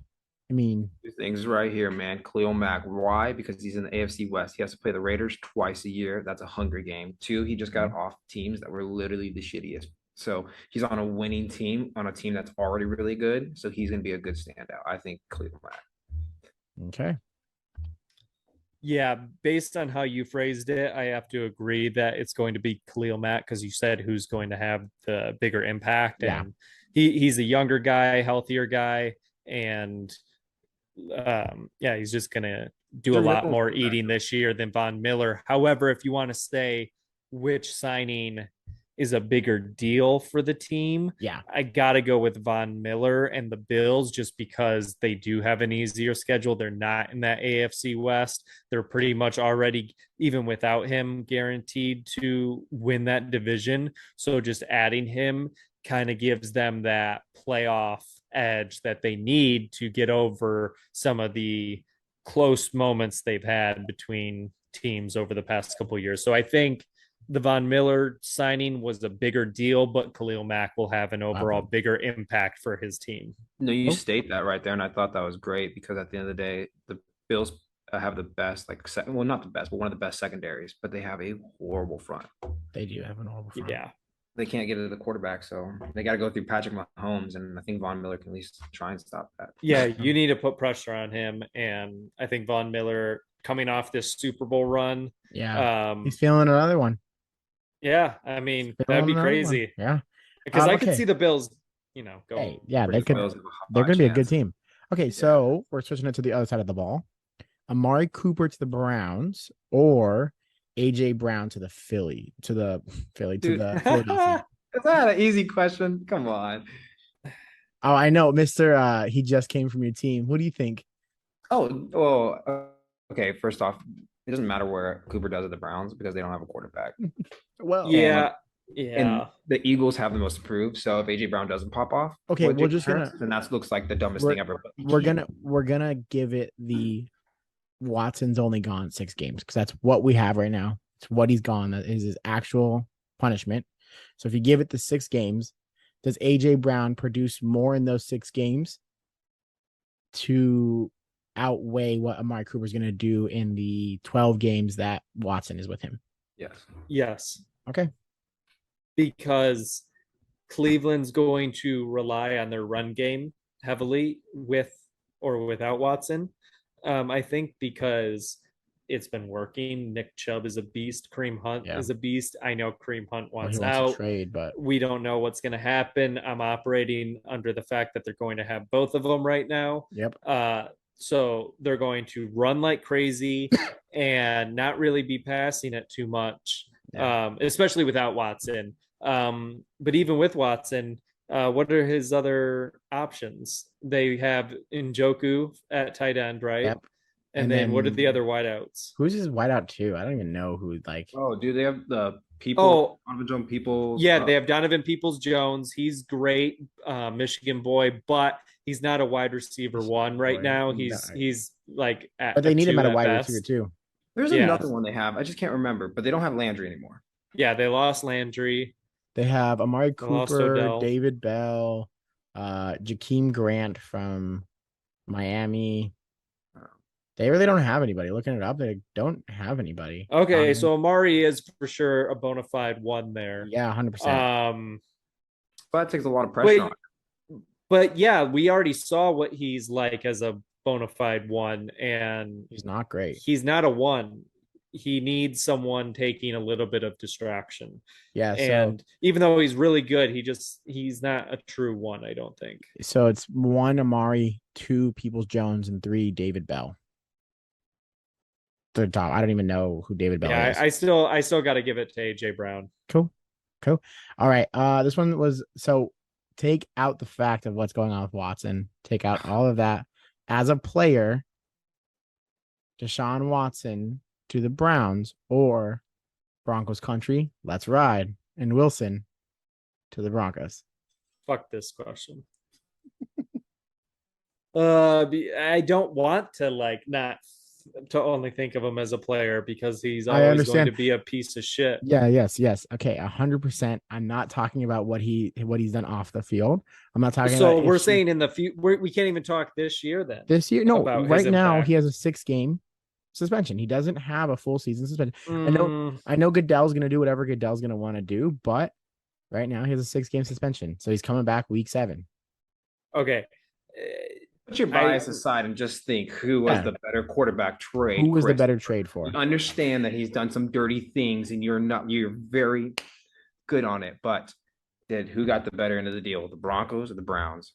I mean, Two things right here, man. Khalil Mack. Why? Because he's in the AFC West. He has to play the Raiders twice a year. That's a hungry game. Two, he just got off teams that were literally the shittiest. So he's on a winning team, on a team that's already really good. So he's going to be a good standout. I think Khalil Mack. okay. Yeah, based on how you phrased it, I have to agree that it's going to be Khalil Mack because you said who's going to have the bigger impact, Yeah. and he's a younger guy, healthier guy, and yeah, he's just gonna do a lot more eating this year than Von Miller. However, if you want to say which signing is a bigger deal for the team, Yeah. I gotta go with Von Miller and the Bills just because they do have an easier schedule. They're not in that AFC West. They're pretty much already, even without him, guaranteed to win that division. So just adding him kind of gives them that playoff edge that they need to get over some of the close moments they've had between teams over the past couple of years. So I think the Von Miller signing was a bigger deal, but Khalil Mack will have an overall bigger impact for his team. No, you state that right there, and I thought that was great because at the end of the day, the Bills have the best, like, well, not the best, but one of the best secondaries, but they have a horrible front. They do have an horrible front. Yeah. They can't get to the quarterback, so they got to go through Patrick Mahomes, and I think Von Miller can at least try and stop that. Yeah, you need to put pressure on him, and I think Von Miller coming off this Super Bowl run, he's feeling another one. Yeah, I mean that'd be crazy. Yeah, because I could see the Bills, go. Hey, yeah, they could. They're going to be a good team. Okay, so we're switching it to the other side of the ball. Amari Cooper to the Browns or AJ Brown to the Philly to the Philadelphia. Is that an easy question? Come on. Oh, I know, Mister. He just came from your team. What do you think? Oh, well, okay. First off, it doesn't matter where Cooper does at the Browns because they don't have a quarterback. Well, yeah. And the Eagles have the most approved. So if AJ Brown doesn't pop off, okay, we're just gonna. Then that looks like the dumbest thing ever. We're gonna give it the Watson's only gone 6 games because that's what we have right now. It's what he's gone. That is his actual punishment. So if you give it the 6 games, does AJ Brown produce more in those 6 games to outweigh what Amari Cooper is going to do in the 12 games that Watson is with him? Yes. Okay. Because Cleveland's going to rely on their run game heavily with or without Watson. I think because it's been working. Nick Chubb is a beast. Kareem Hunt is a beast. I know Kareem Hunt wants out. To trade, but we don't know what's going to happen. I'm operating under the fact that they're going to have both of them right now. Yep. So they're going to run like crazy and not really be passing it too much, especially without Watson. But even with Watson, what are his other options? They have Njoku at tight end, right? Yep. And then what are the other wideouts? Who's his wideout too? I don't even know who like. Oh, do they have the people? Donovan Peoples. Yeah, they have Donovan Peoples-Jones. He's great, Michigan boy, but he's not a wide receiver one right now. He's like at. But they need him at a wide receiver too. There's another one they have. I just can't remember, but they don't have Landry anymore. Yeah, they lost Landry. They have Amari Cooper, David Bell, Jakeem Grant from Miami. They really don't have anybody. Looking it up, they don't have anybody. Okay, so Amari is for sure a bona fide one there. Yeah, 100%. But that takes a lot of pressure on him. But yeah, we already saw what he's like as a bona fide one, and he's not great. He's not a one. He needs someone taking a little bit of distraction. Yeah. And even though he's really good, he's not a true one, I don't think. So it's 1 Amari, 2 Peoples-Jones, and 3 David Bell. The top. I don't even know who David Bell is. I still got to give it to AJ Brown. Cool. All right. This one was so take out the fact of what's going on with Watson. Take out all of that. As a player, Deshaun Watson to the Browns or Broncos country. Let's ride. And Wilson to the Broncos? Fuck this question. I don't want to not to only think of him as a player because he's I always understand. going to be a piece of shit. Yeah, yes. Okay, 100%. I'm not talking about what he's done off the field. I'm not talking So about we're saying in the future, we can't even talk this year then. this year. No, about right his now impact. he has a 6-game suspension. He doesn't have a full season suspension. Mm, I know Goodell's gonna do whatever Goodell's gonna want to do, but right now he has a 6-game suspension, so he's coming back week 7. okay. Put your bias aside and just think who was the better quarterback trade. Who was the Chris. better trade for? You understand that he's done some dirty things and you're very good on it, but who got the better end of the deal? The Broncos or the Browns?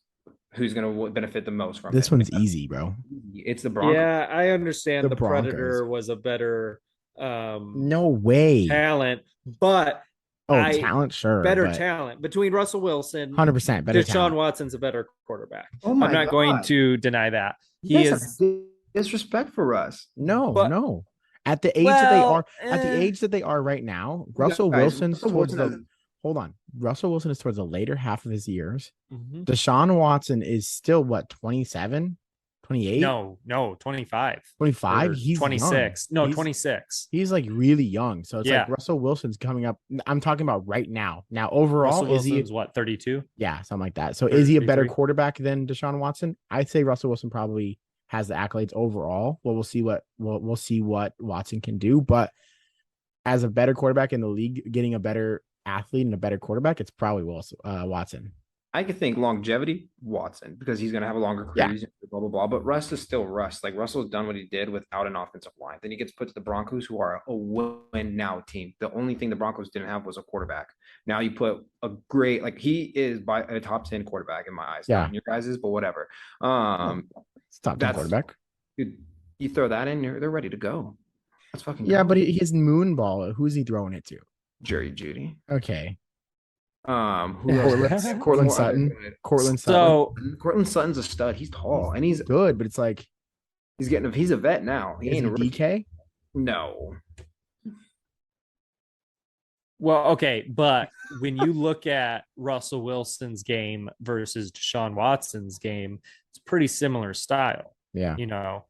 Who's going to benefit the most from This it? one's easy, bro. It's the Broncos. Yeah, I understand The the Broncos. Predator was a better No way. talent, but talent, sure. better but talent between Russell Wilson. 100% better Deshaun talent. Watson's a better quarterback. Oh my I'm not God. going to deny that. You He guys is have disrespect for us. No. At the age that they are right now, Russell Wilson's towards the hold on. Russell Wilson is towards the later half of his years. Mhm. Deshaun Watson is still what, 27, 28? No, 25. 25? He's 26. young. No, 26. He's like really young. So it's Yeah. like Russell Wilson's coming up. I'm talking about right now. Now, overall, Russell is he Wilson's what, 32? Yeah, something like that. So is he a better 33? quarterback than Deshaun Watson? I'd say Russell Wilson probably has the accolades overall. Well, we'll see what Watson can do. But as a better quarterback in the league, getting a better athlete and a better quarterback, it's probably Watson. I could think longevity, Watson, because he's going to have a longer career, blah, blah, blah. But Russ is still Russ. Like, Russell's done what he did without an offensive line. Then he gets put to the Broncos, who are a win-now team. The only thing the Broncos didn't have was a quarterback. Now you put a great, like, he is by a top 10 quarterback in my eyes. Yeah. Not in your guys's, but whatever. It's top 10 quarterback. Dude, you throw that in, they're ready to go. Let's fucking Yeah, go. but his moon ball, who's he throwing it to? Jerry Judy. Okay. Cortland Sutton. Cortland Sutton. So Cortland Sutton's a stud. He's tall and he's good, but it's like he's a vet now. He ain't a rookie. DK. No. Well, okay, but when you look at Russell Wilson's game versus Deshaun Watson's game, it's pretty similar style. Yeah. You know,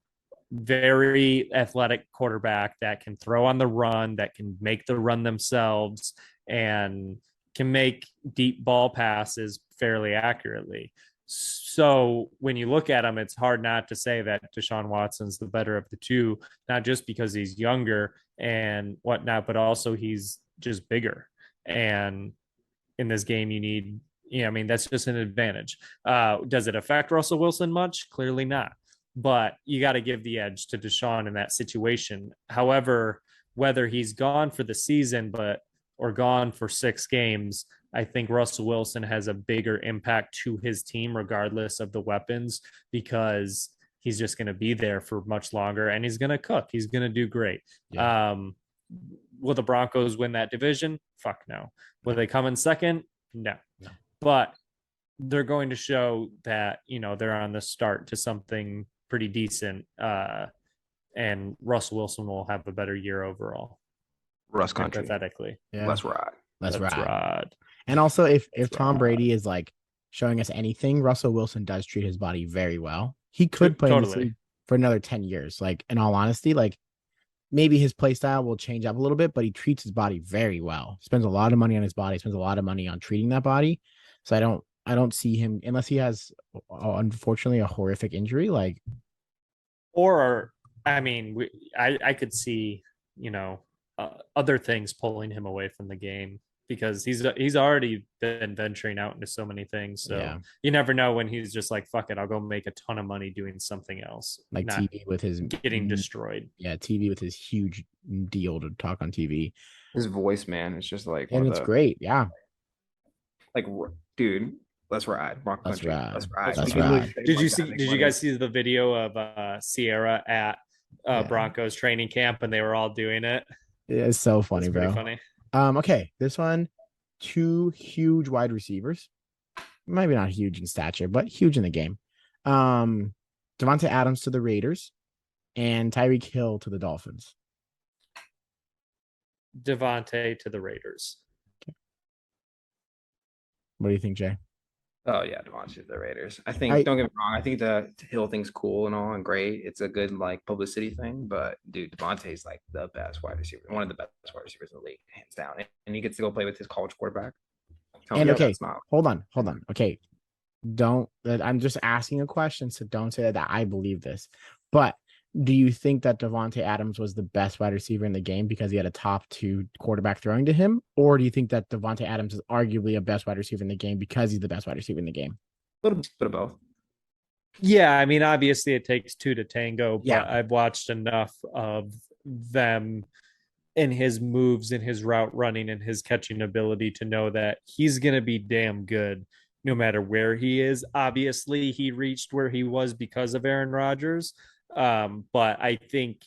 very athletic quarterback that can throw on the run, that can make the run themselves, and can make deep ball passes fairly accurately. So when you look at him, it's hard not to say that Deshaun Watson's the better of the two, not just because he's younger and whatnot, but also he's just bigger. And in this game, you need, that's just an advantage. Does it affect Russell Wilson much? Clearly not. But you got to give the edge to Deshaun in that situation. However, whether he's gone for the season, or gone for 6 games, I think Russell Wilson has a bigger impact to his team, regardless of the weapons, because he's just going to be there for much longer and he's going to cook. He's going to do great. Yeah. Will the Broncos win that division? Fuck no. Will they come in second? No. But they're going to show that, they're on the start to something pretty decent. And Russell Wilson will have a better year overall. Russ country. Hypothetically. Yeah. Let's ride. And also, if Tom Brady is like showing us anything, Russell Wilson does treat his body very well. He could play in this league for another 10 years. Like, in all honesty, like maybe his play style will change up a little bit, but he treats his body very well. Spends a lot of money on his body. Spends a lot of money on treating that body. So I don't see him, unless he has, unfortunately, a horrific injury. I could see, other things pulling him away from the game, because he's already been venturing out into so many things. So you never know when he's just like, fuck it, I'll go make a ton of money doing something else. Like TV with his getting destroyed. Yeah, TV with his huge deal to talk on TV. His voice, man, it's just like, and it's great. Yeah. Like, dude, let's ride. Let's ride. Did you guys see the video of Sierra at Broncos training camp and they were all doing it? It's so funny, bro. Funny. Okay, this one, 2 huge wide receivers. Maybe not huge in stature, but huge in the game. Devontae Adams to the Raiders and Tyreek Hill to the Dolphins. Devontae to the Raiders. What do you think, Jay? Oh yeah, Devontae the Raiders. I think don't get me wrong. I think the Hill thing's cool and all and great. It's a good like publicity thing, but dude, Devontae's like the best wide receiver, one of the best wide receivers in the league, hands down. And he gets to go play with his college quarterback. Tell And me okay, that's not. hold on. Okay, don't. I'm just asking a question, so don't say that I believe this. But do you think that Devontae Adams was the best wide receiver in the game because he had a top 2 quarterback throwing to him, or do you think that Devontae Adams is arguably a best wide receiver in the game because he's the best wide receiver in the game? A little bit of both. Yeah, I mean, obviously it takes 2 to tango, but Yeah. I've watched enough of them in his moves and his route running and his catching ability to know that he's going to be damn good no matter where he is. Obviously, he reached where he was because of Aaron Rodgers. But I think,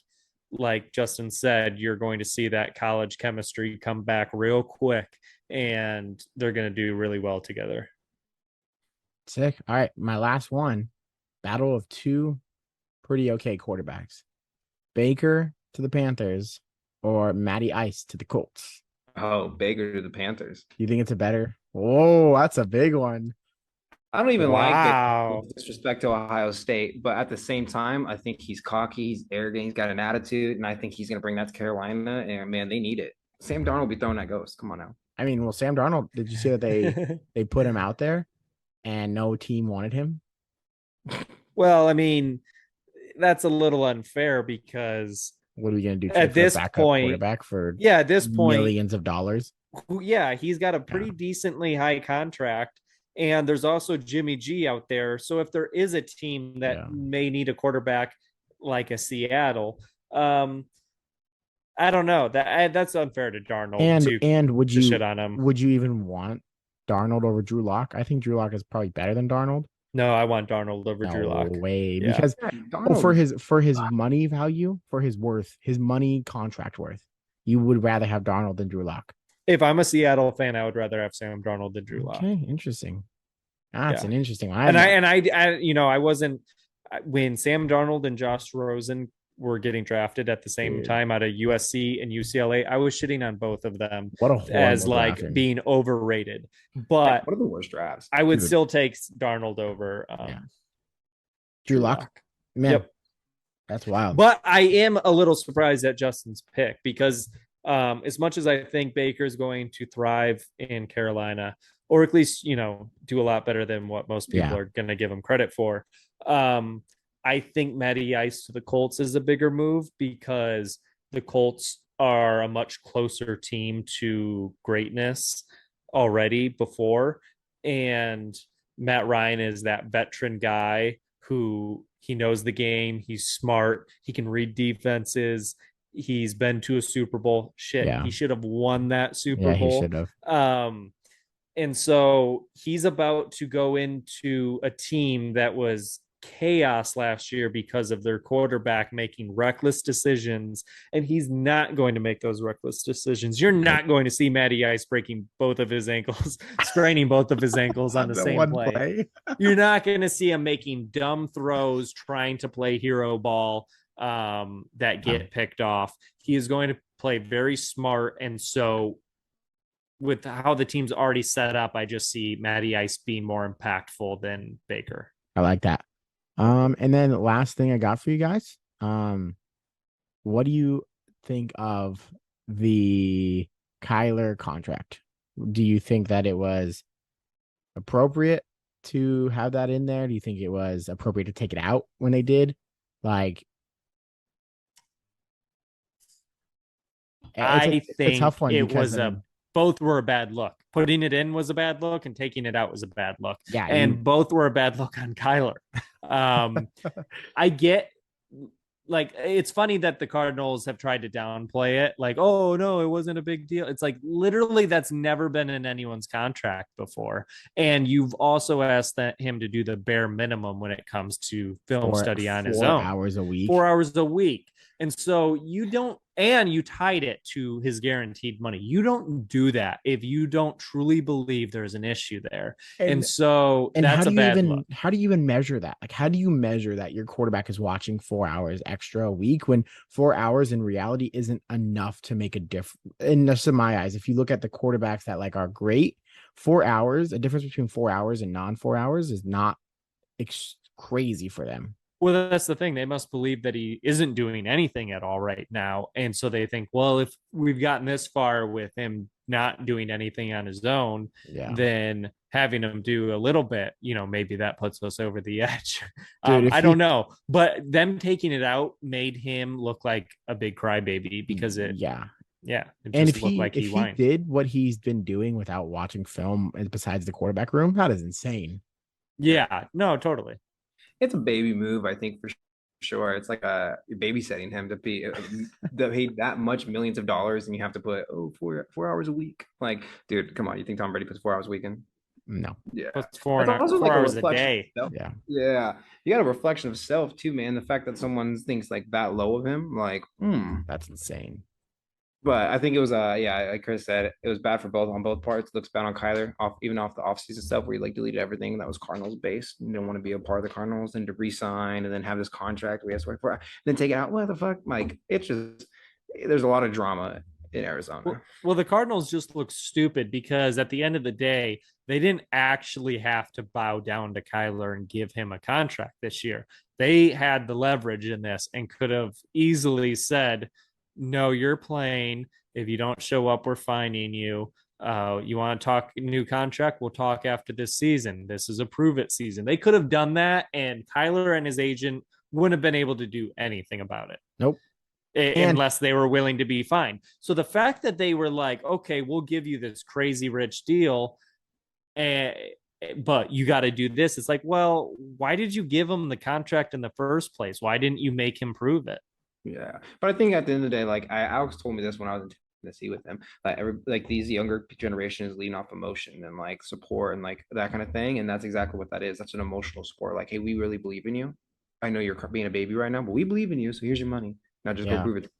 like Justin said, you're going to see that college chemistry come back real quick and they're going to do really well together. Sick. All right, my last one. Battle of 2 pretty okay quarterbacks. Baker to the Panthers or Matty Ice to the Colts. Oh, Baker to the Panthers. You think it's a better? Oh, that's a big one. I don't even like Wow. Baker, disrespect to Ohio State, but at the same time, I think he's cocky, he's arrogant, he's got an attitude, and I think he's going to bring that to Carolina. And man, they need it. Sam Darnold will be throwing that ghost. Come on now. I mean, well, Sam Darnold, did you see that they put him out there and no team wanted him? Well, I mean, that's a little unfair because What are we gonna do? at this backup point, quarterback for at this point, millions of dollars. Yeah, he's got a pretty decently high contract. And there's also Jimmy G out there. So if there is a team that may need a quarterback like a Seattle, I don't know. That's unfair to Darnold. And would you shit on him? Would you even want Darnold over Drew Lock? I think Drew Lock is probably better than Darnold. No, I want Darnold over Drew Lock. No way, Yeah. because for his money value, for his worth, his money contract worth, you would rather have Darnold than Drew Lock. If I'm a Seattle fan, I would rather have Sam Darnold than Drew Lock. Okay, interesting. That's an interesting one. I wasn't when Sam Darnold and Josh Rosen were getting drafted at the same time out of USC and UCLA. I was shitting on both of them as like drafting. Being overrated. But what are the worst drafts? I would still take Darnold over Drew Lock. Man, yep. That's wild. But I am a little surprised at Justin's pick because as much as I think Baker's going to thrive in Carolina, or at least, do a lot better than what most people are going to give him credit for. I think Matty Ice to the Colts is a bigger move because the Colts are a much closer team to greatness already before. And Matt Ryan is that veteran guy who he knows the game. He's smart. He can read defenses. He's been to a Super Bowl. He should have won that Super Bowl. He should have. And so he's about to go into a team that was chaos last year because of their quarterback making reckless decisions, and he's not going to make those reckless decisions. You're not going to see Matty Ice breaking both of his ankles, spraining both of his ankles on the same play. You're not going to see him making dumb throws, trying to play hero ball that get picked off. He is going to play very smart, and so with how the team's already set up, I just see Matty Ice being more impactful than Baker. I like that. And then the last thing I got for you guys, what do you think of the Kyler contract? Do you think that it was appropriate to have that in there? Do you think it was appropriate to take it out when they did? Like, I think it was both were a bad look. Putting it in was a bad look, and taking it out was a bad look. Yeah, and both were a bad look on Kyler. I get, like, it's funny that the Cardinals have tried to downplay it. Like, oh no, it wasn't a big deal. It's like literally that's never been in anyone's contract before. And you've also asked him to do the bare minimum when it comes to film study on his own. 4 hours a week. 4 hours a week. And so you tied it to his guaranteed money. You don't do that if you don't truly believe there's an issue there. And that's a bad look. How do you even measure that? Like, how do you measure that your quarterback is watching 4 hours extra a week when 4 hours in reality isn't enough to make a difference? In my eyes, if you look at the quarterbacks that like are great, 4 hours, a difference between 4 hours and non 4 hours is not crazy for them. Well, that's the thing. They must believe that he isn't doing anything at all right now. And so they think, well, if we've gotten this far with him not doing anything on his own, then having him do a little bit, maybe that puts us over the edge. Dude, I don't know. But them taking it out made him look like a big crybaby because it and if looked like he did what he's been doing without watching film besides the quarterback room, that is insane. Yeah, no, totally. It's a baby move, I think, for sure. It's like you're babysitting him to be paid that much millions of dollars, and you have to put 4 hours a week. Like, dude, come on. You think Tom Brady puts 4 hours a week in? No. Yeah. That's 4 hours a day. Yeah. Yeah. You got a reflection of self too, man. The fact that someone thinks like that low of him, like, that's insane. But I think it was like Chris said, it was bad for both on both parts. It looks bad on Kyler, even off the offseason stuff where he like deleted everything that was Cardinals based. You don't want to be a part of the Cardinals and to resign and then have this contract we have to wait for, then take it out. What the fuck? Like, it's just there's a lot of drama in Arizona. Well, the Cardinals just look stupid because at the end of the day, they didn't actually have to bow down to Kyler and give him a contract this year. They had the leverage in this and could have easily said, no, you're playing. If you don't show up, we're fining you. You want to talk new contract? We'll talk after this season. This is a prove it season. They could have done that, and Kyler and his agent wouldn't have been able to do anything about it. Nope. Unless they were willing to be fined. So the fact that they were like, okay, we'll give you this crazy rich deal, but you got to do this. It's like, well, why did you give him the contract in the first place? Why didn't you make him prove it? Yeah, but I think at the end of the day, like Alex told me this when I was in Tennessee with him, like these younger generation is leading off emotion and like support and like that kind of thing, and that's exactly what that is. That's an emotional sport. Like, hey, we really believe in you. I know you're being a baby right now, but we believe in you. So here's your money. Now just go prove it.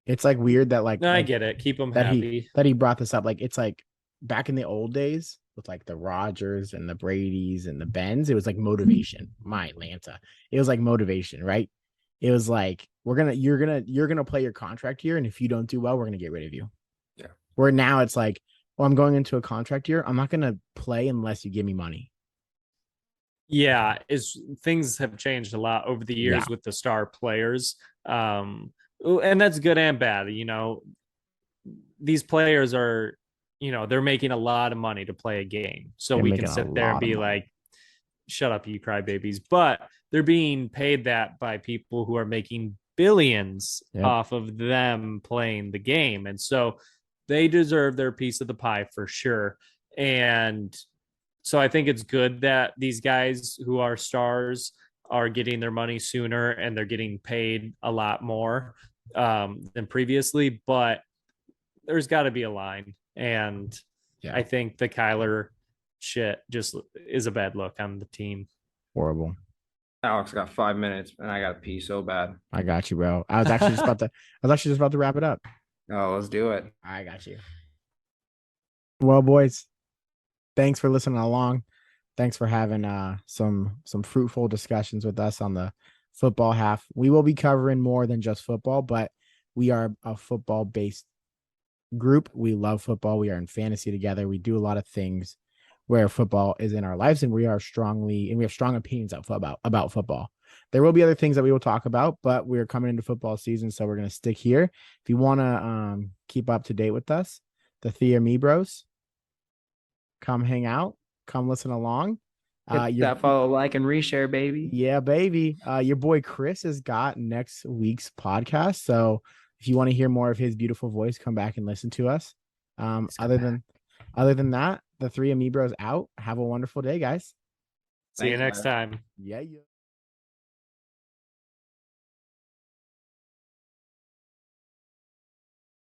It's like weird that like, no, I get it. Keep them happy. That he brought this up. Like, it's like back in the old days with like the Rodgers and the Bradys and the Bens, it was like motivation. My Atlanta, it was like motivation, right? It was like, you're gonna play your contract here, and if you don't do well, we're gonna get rid of you. Yeah. Where now it's like, well, I'm going into a contract year. I'm not gonna play unless you give me money. Yeah, things have changed a lot over the years with the star players. And that's good and bad. These players are, they're making a lot of money to play a game. So we can sit there and be like, shut up, you crybabies. But they're being paid that by people who are making billions off of them playing the game. And so they deserve their piece of the pie for sure. And so I think it's good that these guys who are stars are getting their money sooner and they're getting paid a lot more than previously. But there's got to be a line. And I think the Kyler shit just is a bad look on the team. Horrible. Alex got 5 minutes and I got to pee so bad. I got you, bro. I was actually just about to wrap it up. Oh, let's do it. I got you. Well, boys, thanks for listening along. Thanks for having some fruitful discussions with us on the football half. We will be covering more than just football, but we are a football based group. We love football. We are in fantasy together. We do a lot of things where football is in our lives, and we have strong opinions about football. There will be other things that we will talk about, but we're coming into football season, so we're going to stick here. If you want to keep up to date with us, the Thea Me Bros, come hang out, come listen along. Hit that follow, like, and reshare, baby. Yeah, baby. Your boy Chris has got next week's podcast, so if you want to hear more of his beautiful voice, come back and listen to us. Other than that, the three Amibros out. Have a wonderful day, guys. See you next time. Yeah.